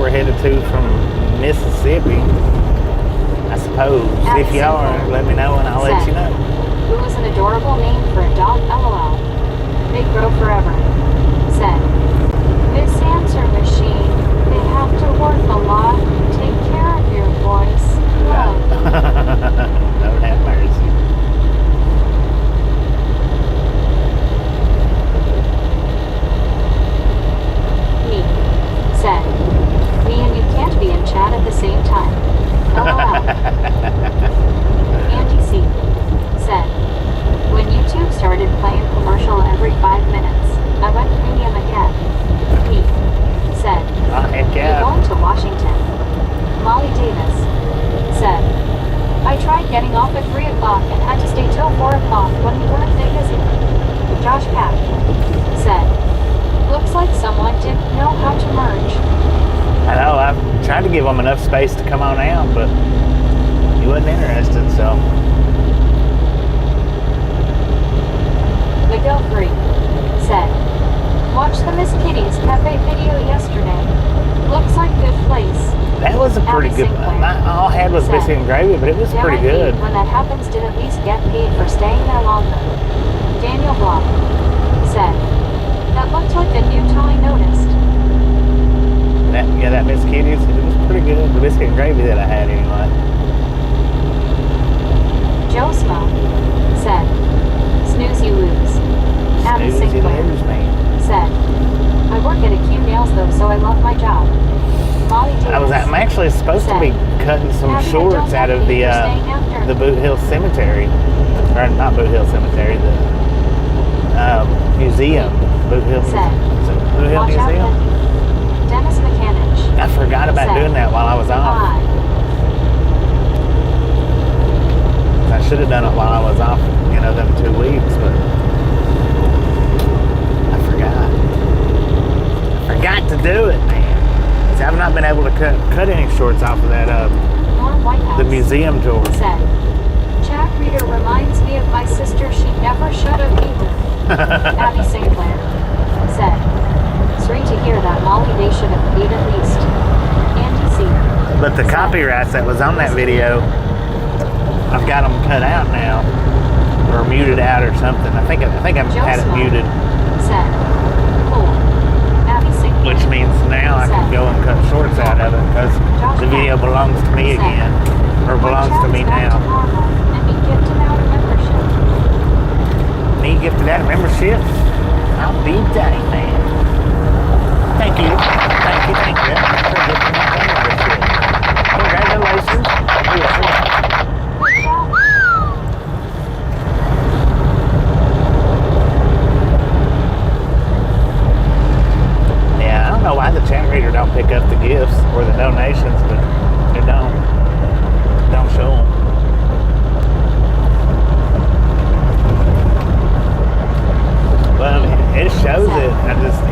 we're headed to from Mississippi. I suppose. If you are, let me know and I'll let you know. Who was an adorable name for a dog, LOL. They grow forever. Said, this answer machine, they have to work a lot. Take care of your voice. Love. Lord have mercy. Me. Said, me and you can't be in chat at the same time. LOL. Andy C. Said, when YouTube started playing commercial every 5 minutes, I went premium again. He said, Oh, heck you're yeah. going to Washington. Molly Davis said, I tried getting off at 3 o'clock and had to stay till 4 o'clock when we weren't that busy. Josh Pack said, looks like someone didn't know how to merge. I know, I've tried to give him enough space to come on out, but he wasn't interested, so. Miguel Free said, watched the Miss Kitty's Cafe video yesterday. Looks like good place. That was a pretty Abby good Sinclair one. All I had was said, biscuit and gravy, but it was pretty good. When that happens, did at least get paid for staying there longer. Daniel Block said, that looked like a new toy noticed. That Miss Kitty's, it was pretty good. The biscuit and gravy that I had anyway. Joe Smo said, snooze you lose. Abby Snooze, you Sinclair lose, man. said, I work at a Q Nails though, so I love my job. Molly Davis I'm actually supposed to be cutting some Abby, I shorts don't out of like you for staying after. the Boot Hill Cemetery. Or not Boot Hill Cemetery, the museum. Boot Hill Said, Boot Hill watch out, Museum? Wendy. Dennis Mechanic I forgot about said, doing that while I was off. Hi. I should have done it while I was off, them 2 weeks, but I forgot. I forgot to do it, man. See, I've not been able to cut any shorts off of that, Norm Whitehouse the museum tour. said, chat reader reminds me of my sister, she never shut up either. Abby Sinclair said, sorry to hear that, Molly, they should have paid at least. Andy C. But the copyrights that was on that video, I've got them cut out now, or muted out or something. I think I've had it muted. Said, cool. Abby Sinclair Which means now I can go and cut shorts out of it because the video belongs to me again, or belongs to me now. And be gifted out a membership. Me gifted out a membership? I'll be dang, man. Thank you. Thank you for gifting out that membership. Congratulations. Good job. Yeah, I don't know why the chat reader don't pick up the gifts or the donations, but it don't show them. Well, it shows it.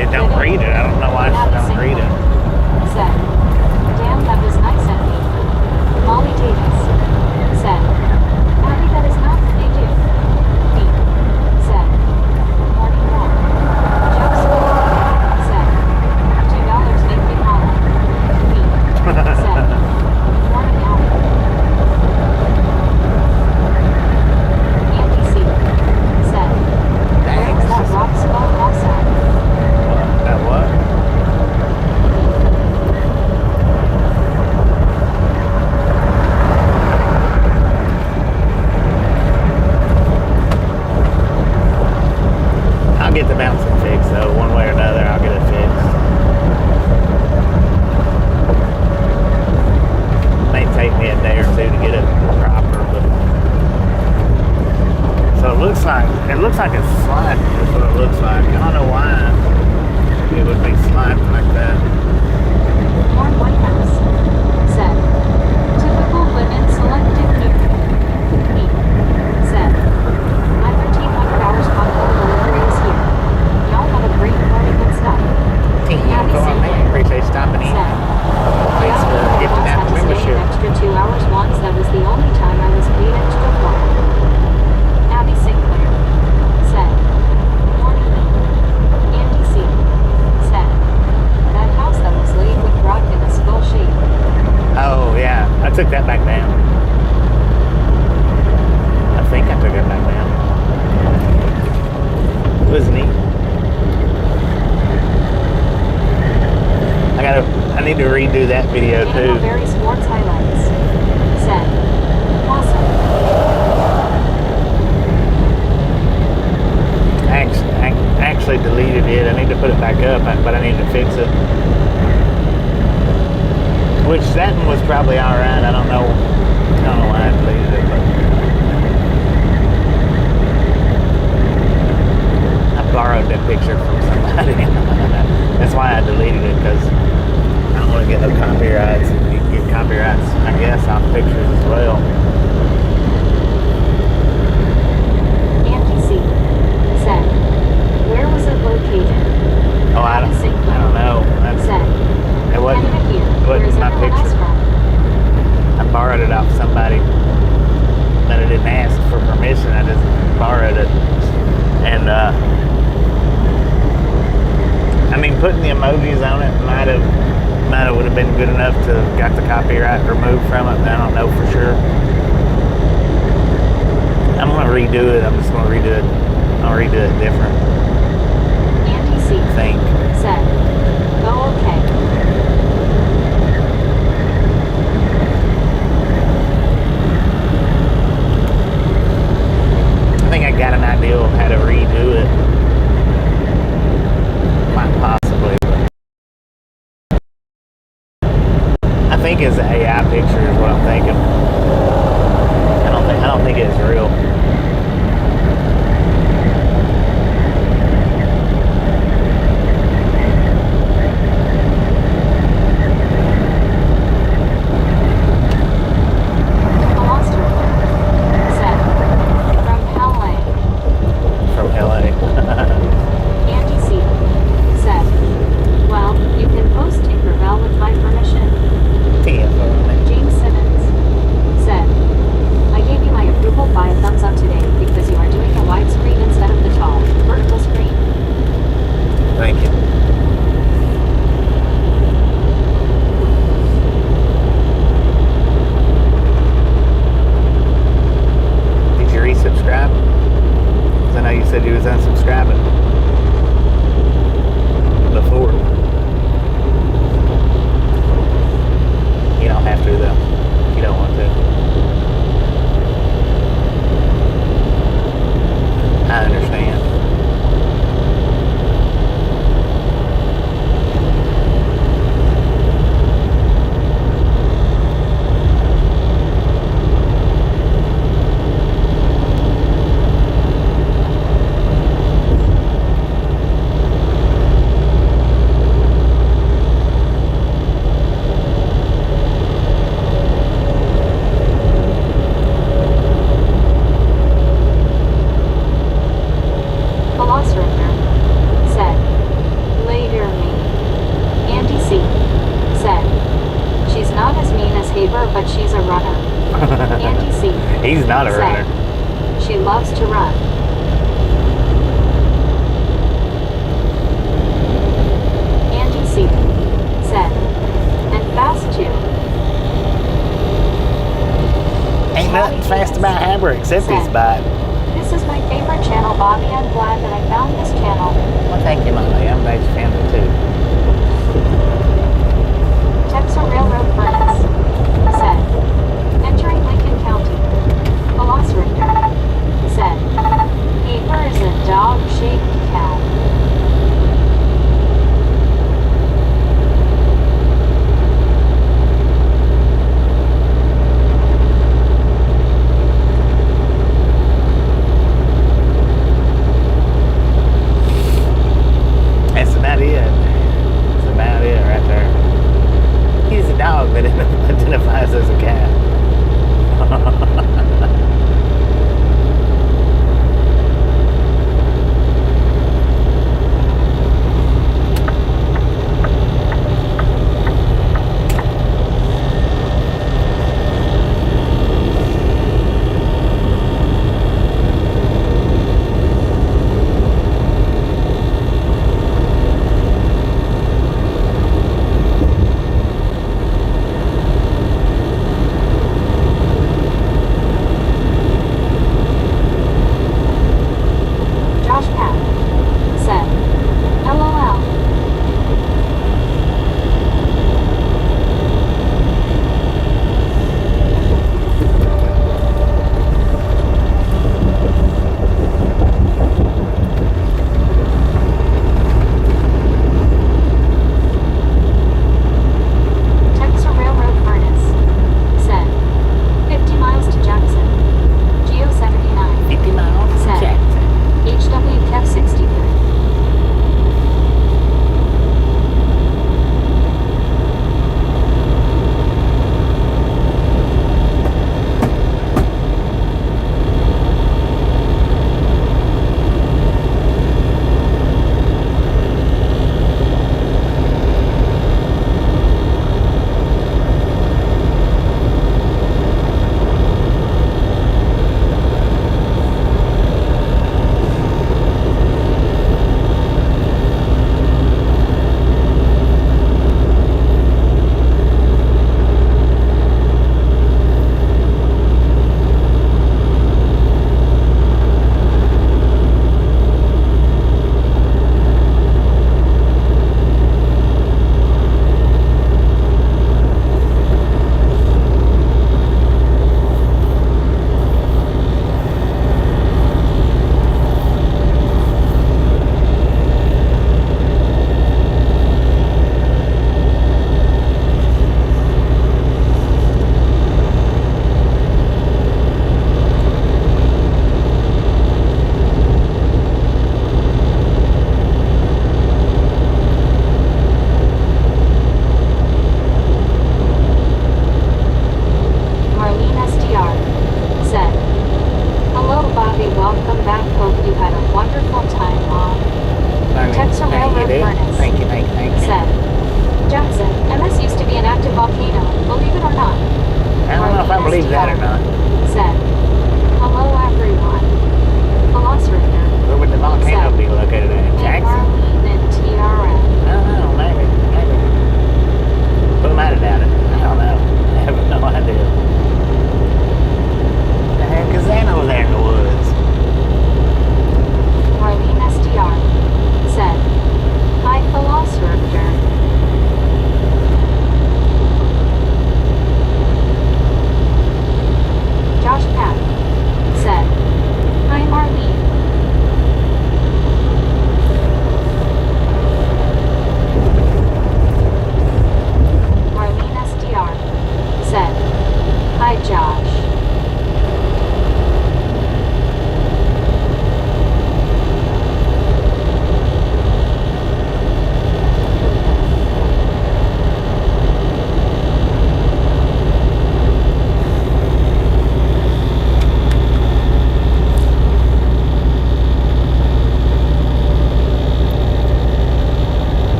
It don't read it. I don't know why it don't read it. Said, damn, that was nice of me. Molly Davis said, Abby, that is not what they do. Me said, morning walk. Joseph said, $2 make me holler. Me said, morning out. Andy C said, where was that rock skull outside? That what? took that back down. I think I took it back down. It was neat. I need to redo that video Daniel too. Berry Sports Highlights said, awesome. I actually deleted it. I need to put it back up, but I need to fix it. Which that one was probably alright. I don't know why I deleted it, but I borrowed that picture from somebody. That's why I deleted it, because I don't want to get no copyrights. You can get copyrights, I guess, off pictures as well. Andy C. said, where was it located? Oh, I don't know. Said, It wasn't my picture. I borrowed it off somebody, but I didn't ask for permission. I just borrowed it, and I mean, putting the emojis on it might have would have been good enough to got the copyright removed from it. I don't know for sure. I'm gonna redo it. I'm just gonna redo it. I'll redo it different. Andy C. Think. said, oh, okay. I think I got an idea of how to redo it. Quite possibly. I think it's an AI picture is what I'm thinking. I don't think it's real. From LA. Andy C. said, well, you can post Tinkerbell with my permission. James Simmons said, I gave you my approval by a thumbs up today because you are doing a widescreen instead of the tall, vertical screen. Thank you. Did you resubscribe? Because I know you said you was unsubscribing before. You don't have to though. You don't want to. I understand. But she's a runner. Andy C. He's not a runner. She loves to run. Andy C. said, and fast too. Ain't nothing fast about Hammer except his bike. This is my favorite channel, Bobby. I'm glad that I found this channel. Well, thank you, Mommy. I'm glad you found it too. Texas Railroad Friends said, entering Lincoln County. Velociraptor said, Paper is a dog-shaped cat. That's about it. That's about it right there. He's a dog that identifies as a cat.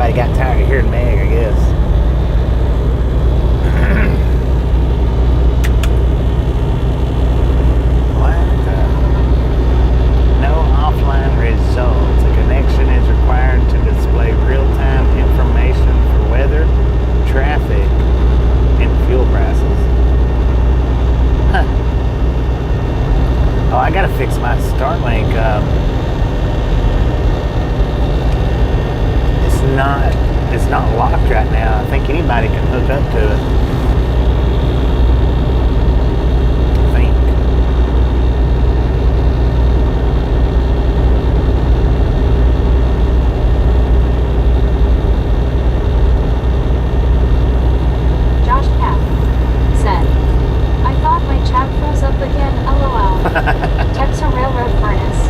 Everybody got tired of hearing Meg, I guess. No offline results. A connection is required to display real-time information for weather, traffic, and fuel prices. Huh. Oh, I gotta fix my Starlink. It's not locked right now. I think anybody can hook up to it. I think. Josh Papp said, I thought my chat froze up again, lol. Texas Railroad Furnace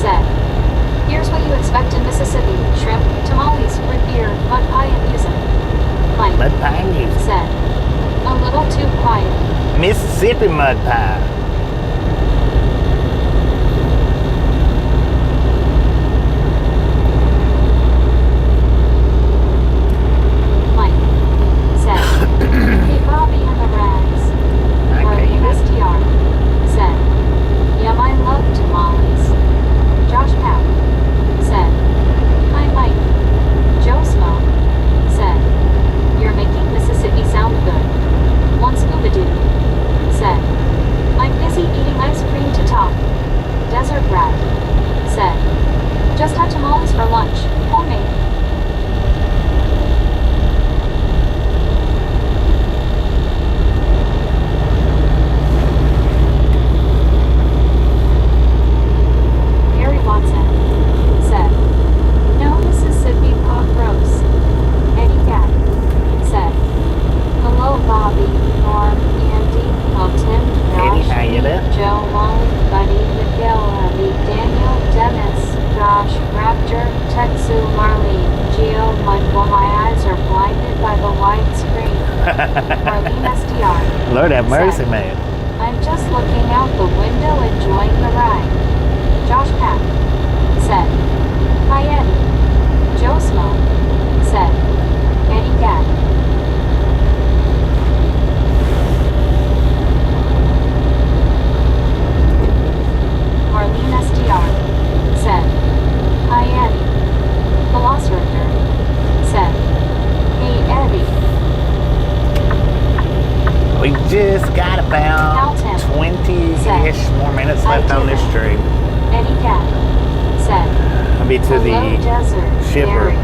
said, here's what you expect in Mississippi. Shrimp, tamales, root beer, mud pie, and music. Mike Mud pie music. said, a little too quiet. Mississippi mud pie. Mike said, hey Bobby and the Rags. Marlene STR said, yum, I love tamales. Josh Papp said, hi Mike. Joe Smo said, you're making Mississippi sound good. One Scuba Dude said, I'm busy eating ice cream to talk. Desert Rat said, just had tamales for lunch, homemade. Gary Watson said, no Mississippi pop roast. Eddie Gatt said, hello Bobby, Norm, Andy, Tim, Eddie, Josh, how you doing? Joe, Molly, Buddy, Miguel, Abby, Daniel, Dennis, Josh, Raptor, Tetsu, Marlene, Geo, Michael, my eyes are blinded by the widescreen. Marlene SDR Lord have mercy, said, man. I'm just looking out the window enjoying the ride. Josh Papp said, hi Eddie. Joe Smo said, Eddie Gatt. Marlene SDR said, hi Eddie. Velociraptor said, hey Eddie. We just got about Calton 20-ish more minutes I left on did this it. stream. Eddie Gatt said, I'll be to hello the Desert shipper. Gary.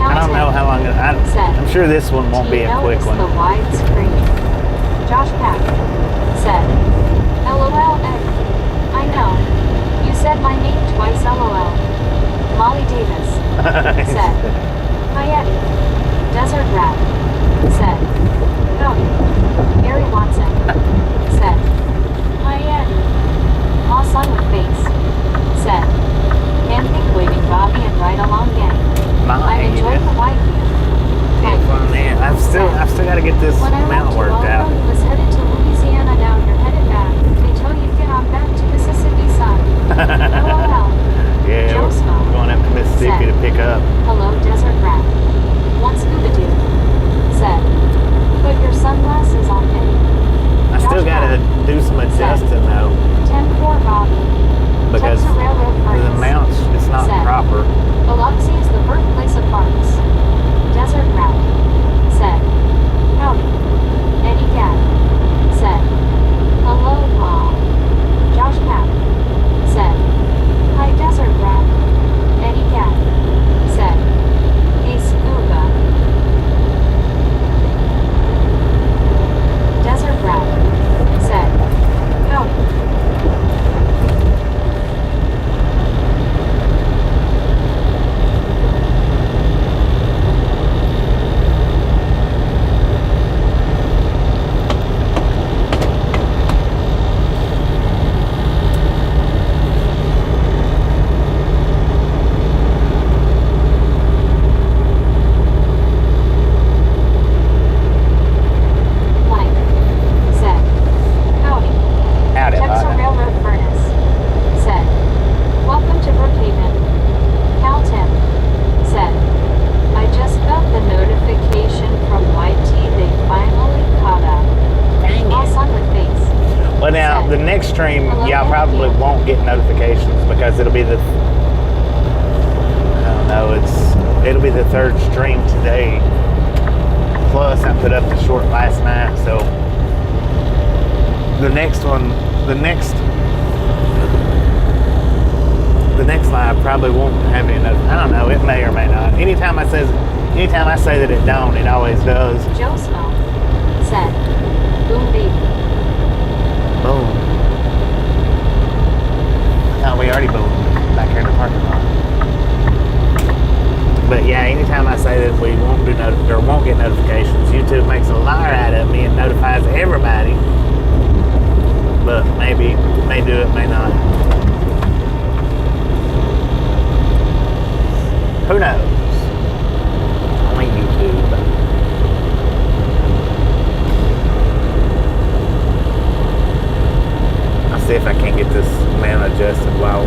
I don't know how long. I'm sure this one won't be a quick one. The widescreen. Josh Papp said, LOL Eddie. I know. You said my name twice LOL. Molly Davis said, hi Eddie. Desert Rat said, howdy. Gary Watson said, hi Eddie. Awesome with face said, camping, waving Bobby and ride along gang. I'm enjoying the wide view. Have fun there. I've still got to get this When I mount left worked out. Toronto, was headed to Louisiana, now you're headed back. They tell you get on back to Mississippi, son. LOL. Yeah, Joe we're Smo going up to Mississippi said, to pick up. hello, Desert Rat. One Scuba Dude said, put your sunglasses on, Eddie. I still Josh got to Papp do some adjusting though, 10-4 Bobby. because Texas Railroad the Furnace mounts it's not said, proper. Biloxi is the birthplace of parks. Desert Rat said, howdy. stream, Hello, y'all probably Anthea. won't get notifications because it'll be the, I don't know, it'll be the third stream today. Plus, I put up the short last night, so the next live probably won't have any. I don't know. It may or may not. Anytime I say that it don't, it always does. Joe Smell said, "Boom baby." Boom. Oh, we already boomed back here in the parking lot. But yeah, anytime I say that we won't get notifications, YouTube makes a liar out of me and notifies everybody. But maybe may do it, may not. Who knows? Only YouTube. I'll see if I can get this man adjusted while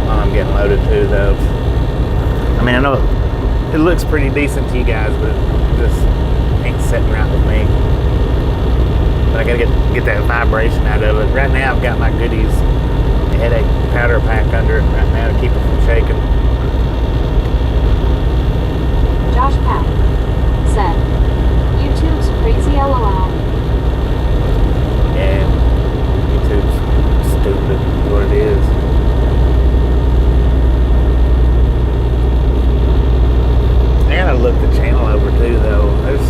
I'm getting loaded too, though. I mean, I know it looks pretty decent to you guys, but it just ain't sitting right with me. But I gotta get that vibration out of it. Right now, I've got my goodies, a headache powder pack under it right now to keep it from shaking. Josh Pack said, "YouTube's crazy LOL." Yeah, YouTube's stupid, what it is. I gotta look the channel over too, though. There's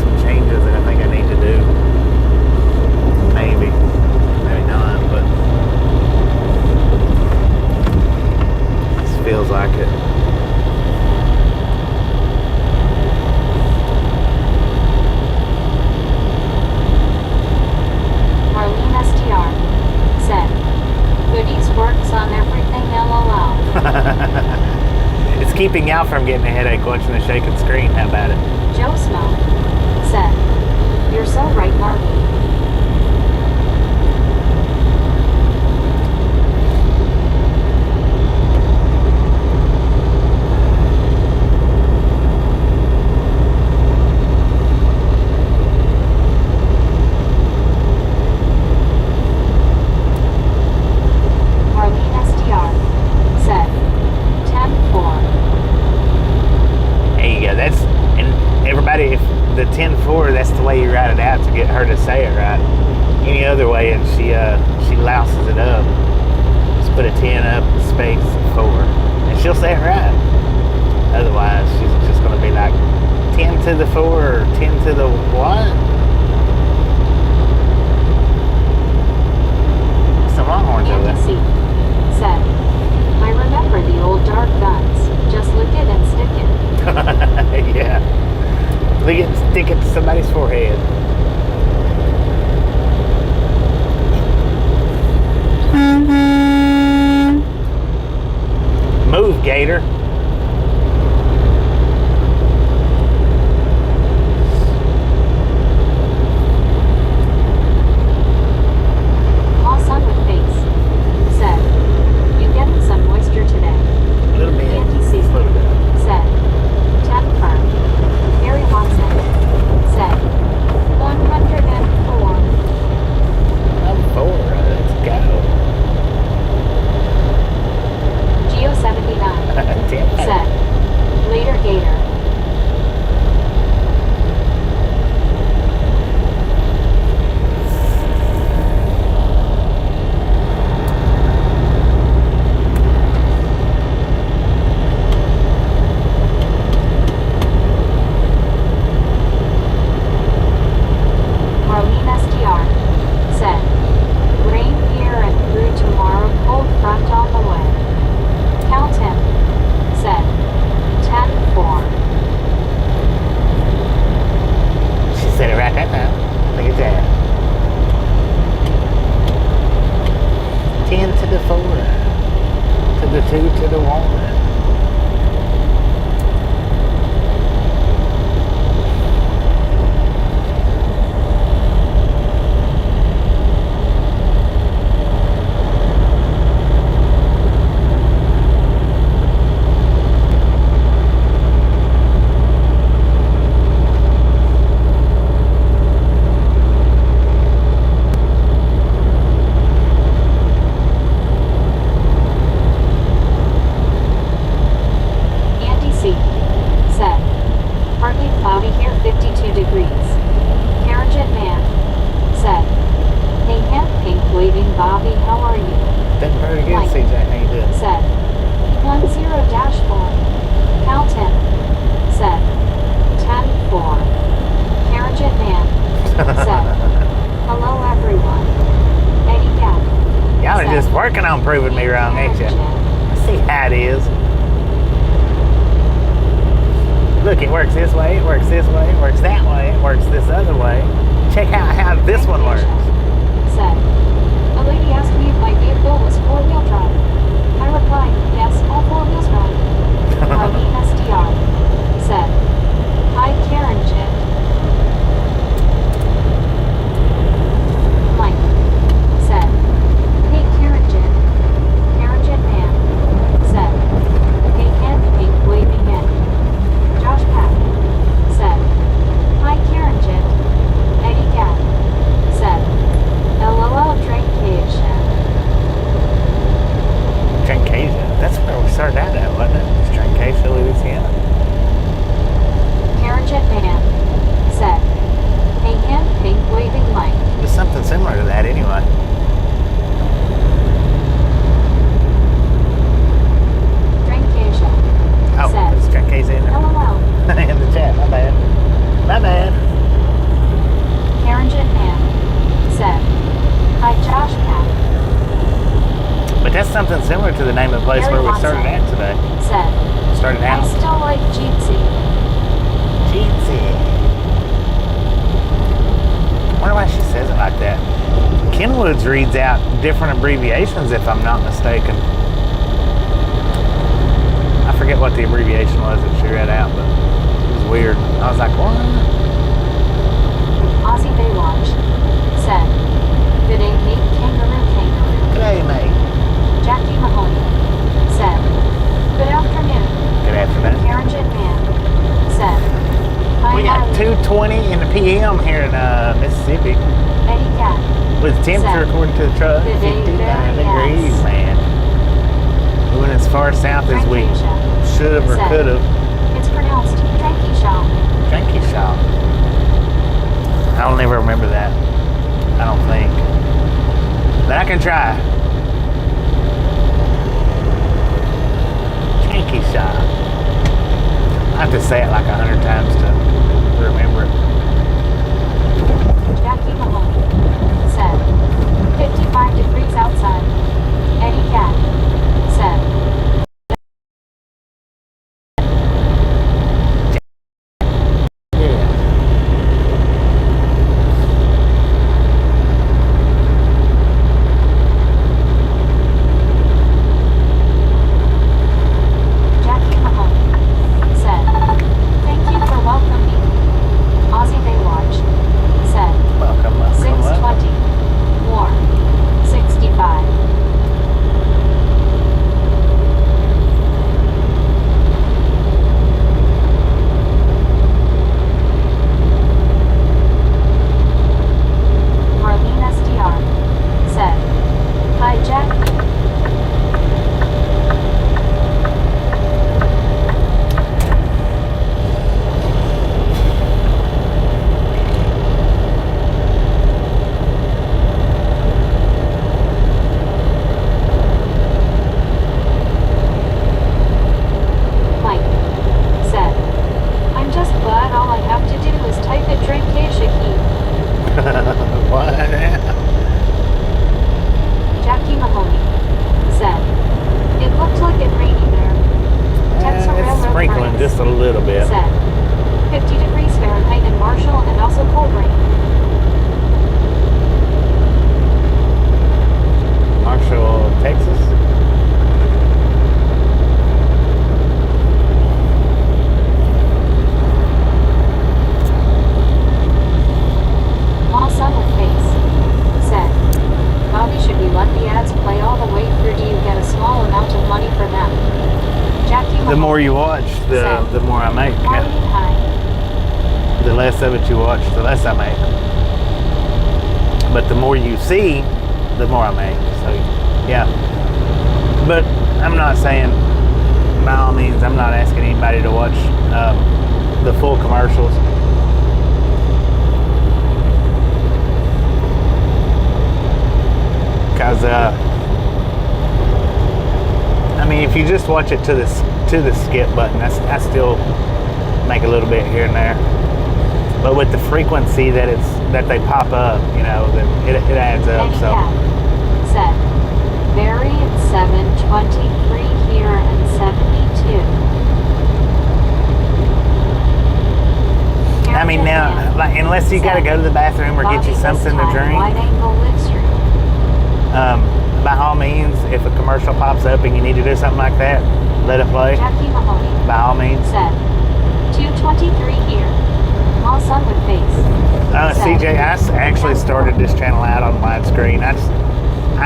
some changes that I think I need to do. Maybe not, but this feels like it. Marlene STR said, "Goodies works on everything LOL." It's keeping y'all from getting a headache watching the shaking screen. How about it? Joe Smell said, "You're so right, Marlene." Marlene STR said, 10-4. There you go. And everybody, if the 10-4, that's the way you write it out to get her to say it right. Any other way, and she louses it up. Just put a 10 up, space 4, and she'll say it right. Otherwise, she's just going to be like 10 to the 4 or 10 to the what? Some Longhorns over Andy there. C said, "I remember the old dark guns. Just lick it and stick it." Yeah. Lick it and stick it to somebody's forehead. Move, Gator. Paul Sun with face said, "You getting some moisture today?" A little bit. Andy C Just a little bit. said, 10 firm. Harry Watson said, 104. I'm 4. Let's go. Geo79 Damn. said, "Later Gator." Marlene STR said, "Rain here and through tomorrow, cold front on the way." Cal Tim said, 10-4. She said it right that time. Look at that. 10 to the 4. To the 2 to the 1. 2 degrees. Arrogant man said, "Hey, hand pink waving Bobby, how are you?" Doing pretty good, Mike CJ. How you doing? said, 10-4. Calton said, 10-4. Arrogant man said, "Hello everyone." Eddie Gap Y'all are said, just working on proving me wrong, ain't you? I see how it is. Look, it works this way, it works this way, it works that way, it works this other way. Check out how this one works. Said, "A lady asked me if my vehicle was 4-wheel drive. I replied, yes, all 4 wheels drive." Marlene SDR said, "Hi Karen Jet." Mike said, "Hey Karen Jet." Karen Jet man said, "Hey hand pink waving in." Josh Pack said, "Hi Karen Jet." Eddie Cat said, "LOL Drakeation." Trancasia. That's where we started out at, wasn't it? It's Trancasia, Louisiana. Karen Jet man said, "Hey hand pink waving Mike." It's something similar to that anyway. Drakeation Oh, said, it's Trancasia in there. "LOL." In the chat, my bad. My bad. Karen Jet man said, "Hi Josh Pack." But that's something similar to the name of the place Harry where we Watson started at today. said, Started "I out. still like Jeetsy." Jeezy. I wonder why she says it like that. Kenwoods reads out different abbreviations if I'm not mistaken. I forget what the abbreviation was that she read out, but it was weird. I was like, what? Aussie Baywatch said, "Good day mate kangaroo kangaroo." G'day, mate. Jackie Mahoney said, "Good afternoon." Good afternoon. Karen Jet man said, "Hi We got Marley." 2:20 in the PM here in Mississippi, Eddie Cat with temperature said, according to the truck, "Good day, 59 very degrees, yes." man. We went as far south as we Trancasia should have or said, could have. "It's pronounced Trancasia." Drinky shop. I'll never remember that. I don't think. But I can try. Drinky shop. I have to say it like 100 times to remember it. Jackie Mahoney said, 55 degrees outside. Eddie Cat said, Yeah. Jackie Mahoney said, "Thank you for welcoming." Aussie Baywatch said, Welcome, welcome, 620. Warm. 65. Marlene SDR said, "Hi Jackie." Mike said, "I'm just glad all I have to do is type it Drakesia key." What? Jackie Mahoney said, "It looked like it rainy there." Texas It's Railroad sprinkling Friends just a little bit. said, 50 degrees Fahrenheit in Marshall and also cold rain. Marshall, Texas. Mall Summer Face said, "Bobby, should we let the ads play all the way through? Do you get a small amount of money for them?" Jackie The Mahoney more you watch, the more I make. Marlene High The less of it you watch, the less I make. But the more you see, the more I make. So, yeah. But I'm not saying, by all means, I'm not asking anybody to watch the full commercials. because I mean, if you just watch it to the skip button, I still make a little bit here and there. But with the frequency that they pop up, you know, it adds up. Any So cat said, Barry at 7:23 here and 72. I mean, now, like, unless you got to go to the bathroom or get you something to drink, Wide angle Widescreen. by all means, if a commercial pops up and you need to do something like that, let it play. Jackie Mahoney By all means. said, 2:23 here. All sun with face. CJ, I actually started this channel out on widescreen. I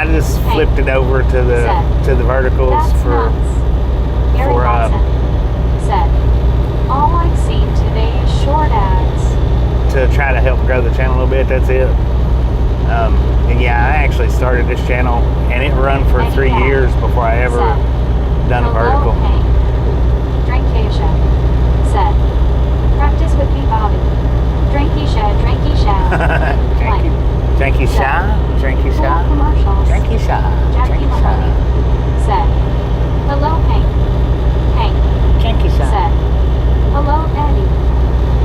just flipped it over to the verticals That's for nuts. Gary for, Watson said, all I've seen today is short ads. to try to help grow the channel a little bit. That's it. And yeah, I actually started this channel and it run for 3 years before I ever done a vertical. Drinkisha said, practice with me, Bobby. Drinkisha. Drinky shy. Commercials. Drinky shy. Jackie Mahoney said, hello, Hank. Hank Drinky shy. said, hello, Eddie.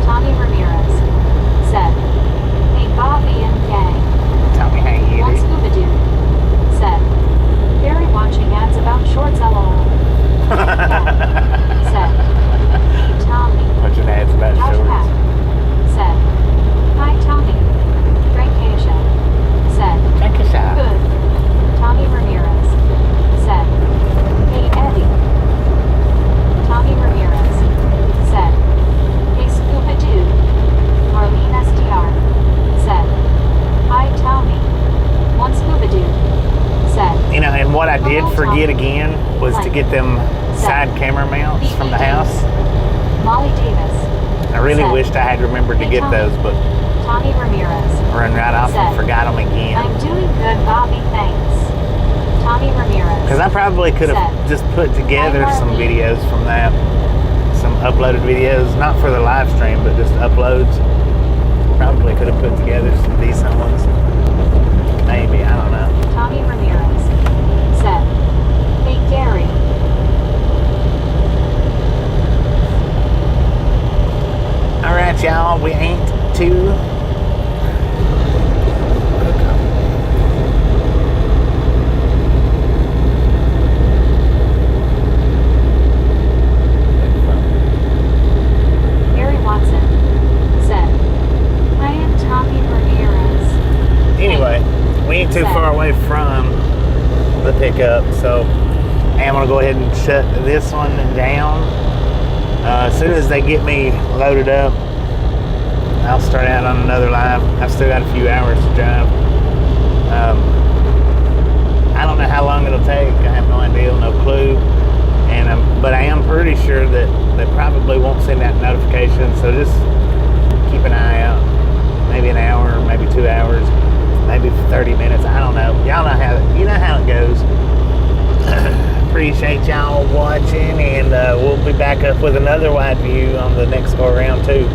Tommy Ramirez said, hey, Bobby and gang. Tell me how you One eat it. scuba dude said, Barry watching ads about shorts, lol. Said, hey, Tommy. Watching ads about Josh shorts. Pack said, hi, Tommy. Drinkisha said, Drinky shy. good. Tommy Ramirez said, hey, Eddie. Tommy Ramirez said, hey, scuba dude. Marlene SDR said, hi, Tommy. One scuba dude said, You know, and what I did forget again was to get them side camera mounts from the house. Molly Davis I really said, wished I had remembered to hey, get Tommy. those, but Tommy Ramirez run right off and said, forgot them again. I'm doing good, Bobby, thanks. Tommy Ramirez Because I probably could have said, just put together Hi, some Marlene. videos from that. Some uploaded videos, not for the live stream, but just uploads. Probably could have put together some decent ones. Maybe, I don't know. Tommy Ramirez said, hey, Gary. All right, y'all, we ain't too. Gary Watson said, I am Tommy Ramirez. Anyway, we ain't too far away from the pickup, so I'm gonna go ahead and shut this one down. As soon as they get me loaded up, I'll start out on another live. I've still got a few hours to drive. I don't know how long it'll take. I have no idea, no clue. But I am pretty sure that they probably won't send out notifications. So just keep an eye out. Maybe an hour, maybe 2 hours, maybe 30 minutes. I don't know. Y'all know how it goes. Appreciate y'all watching, and we'll be back up with another wide view on the next go around too.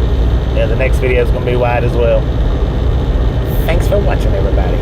Yeah, the next video is going to be wide as well. Thanks for watching, everybody.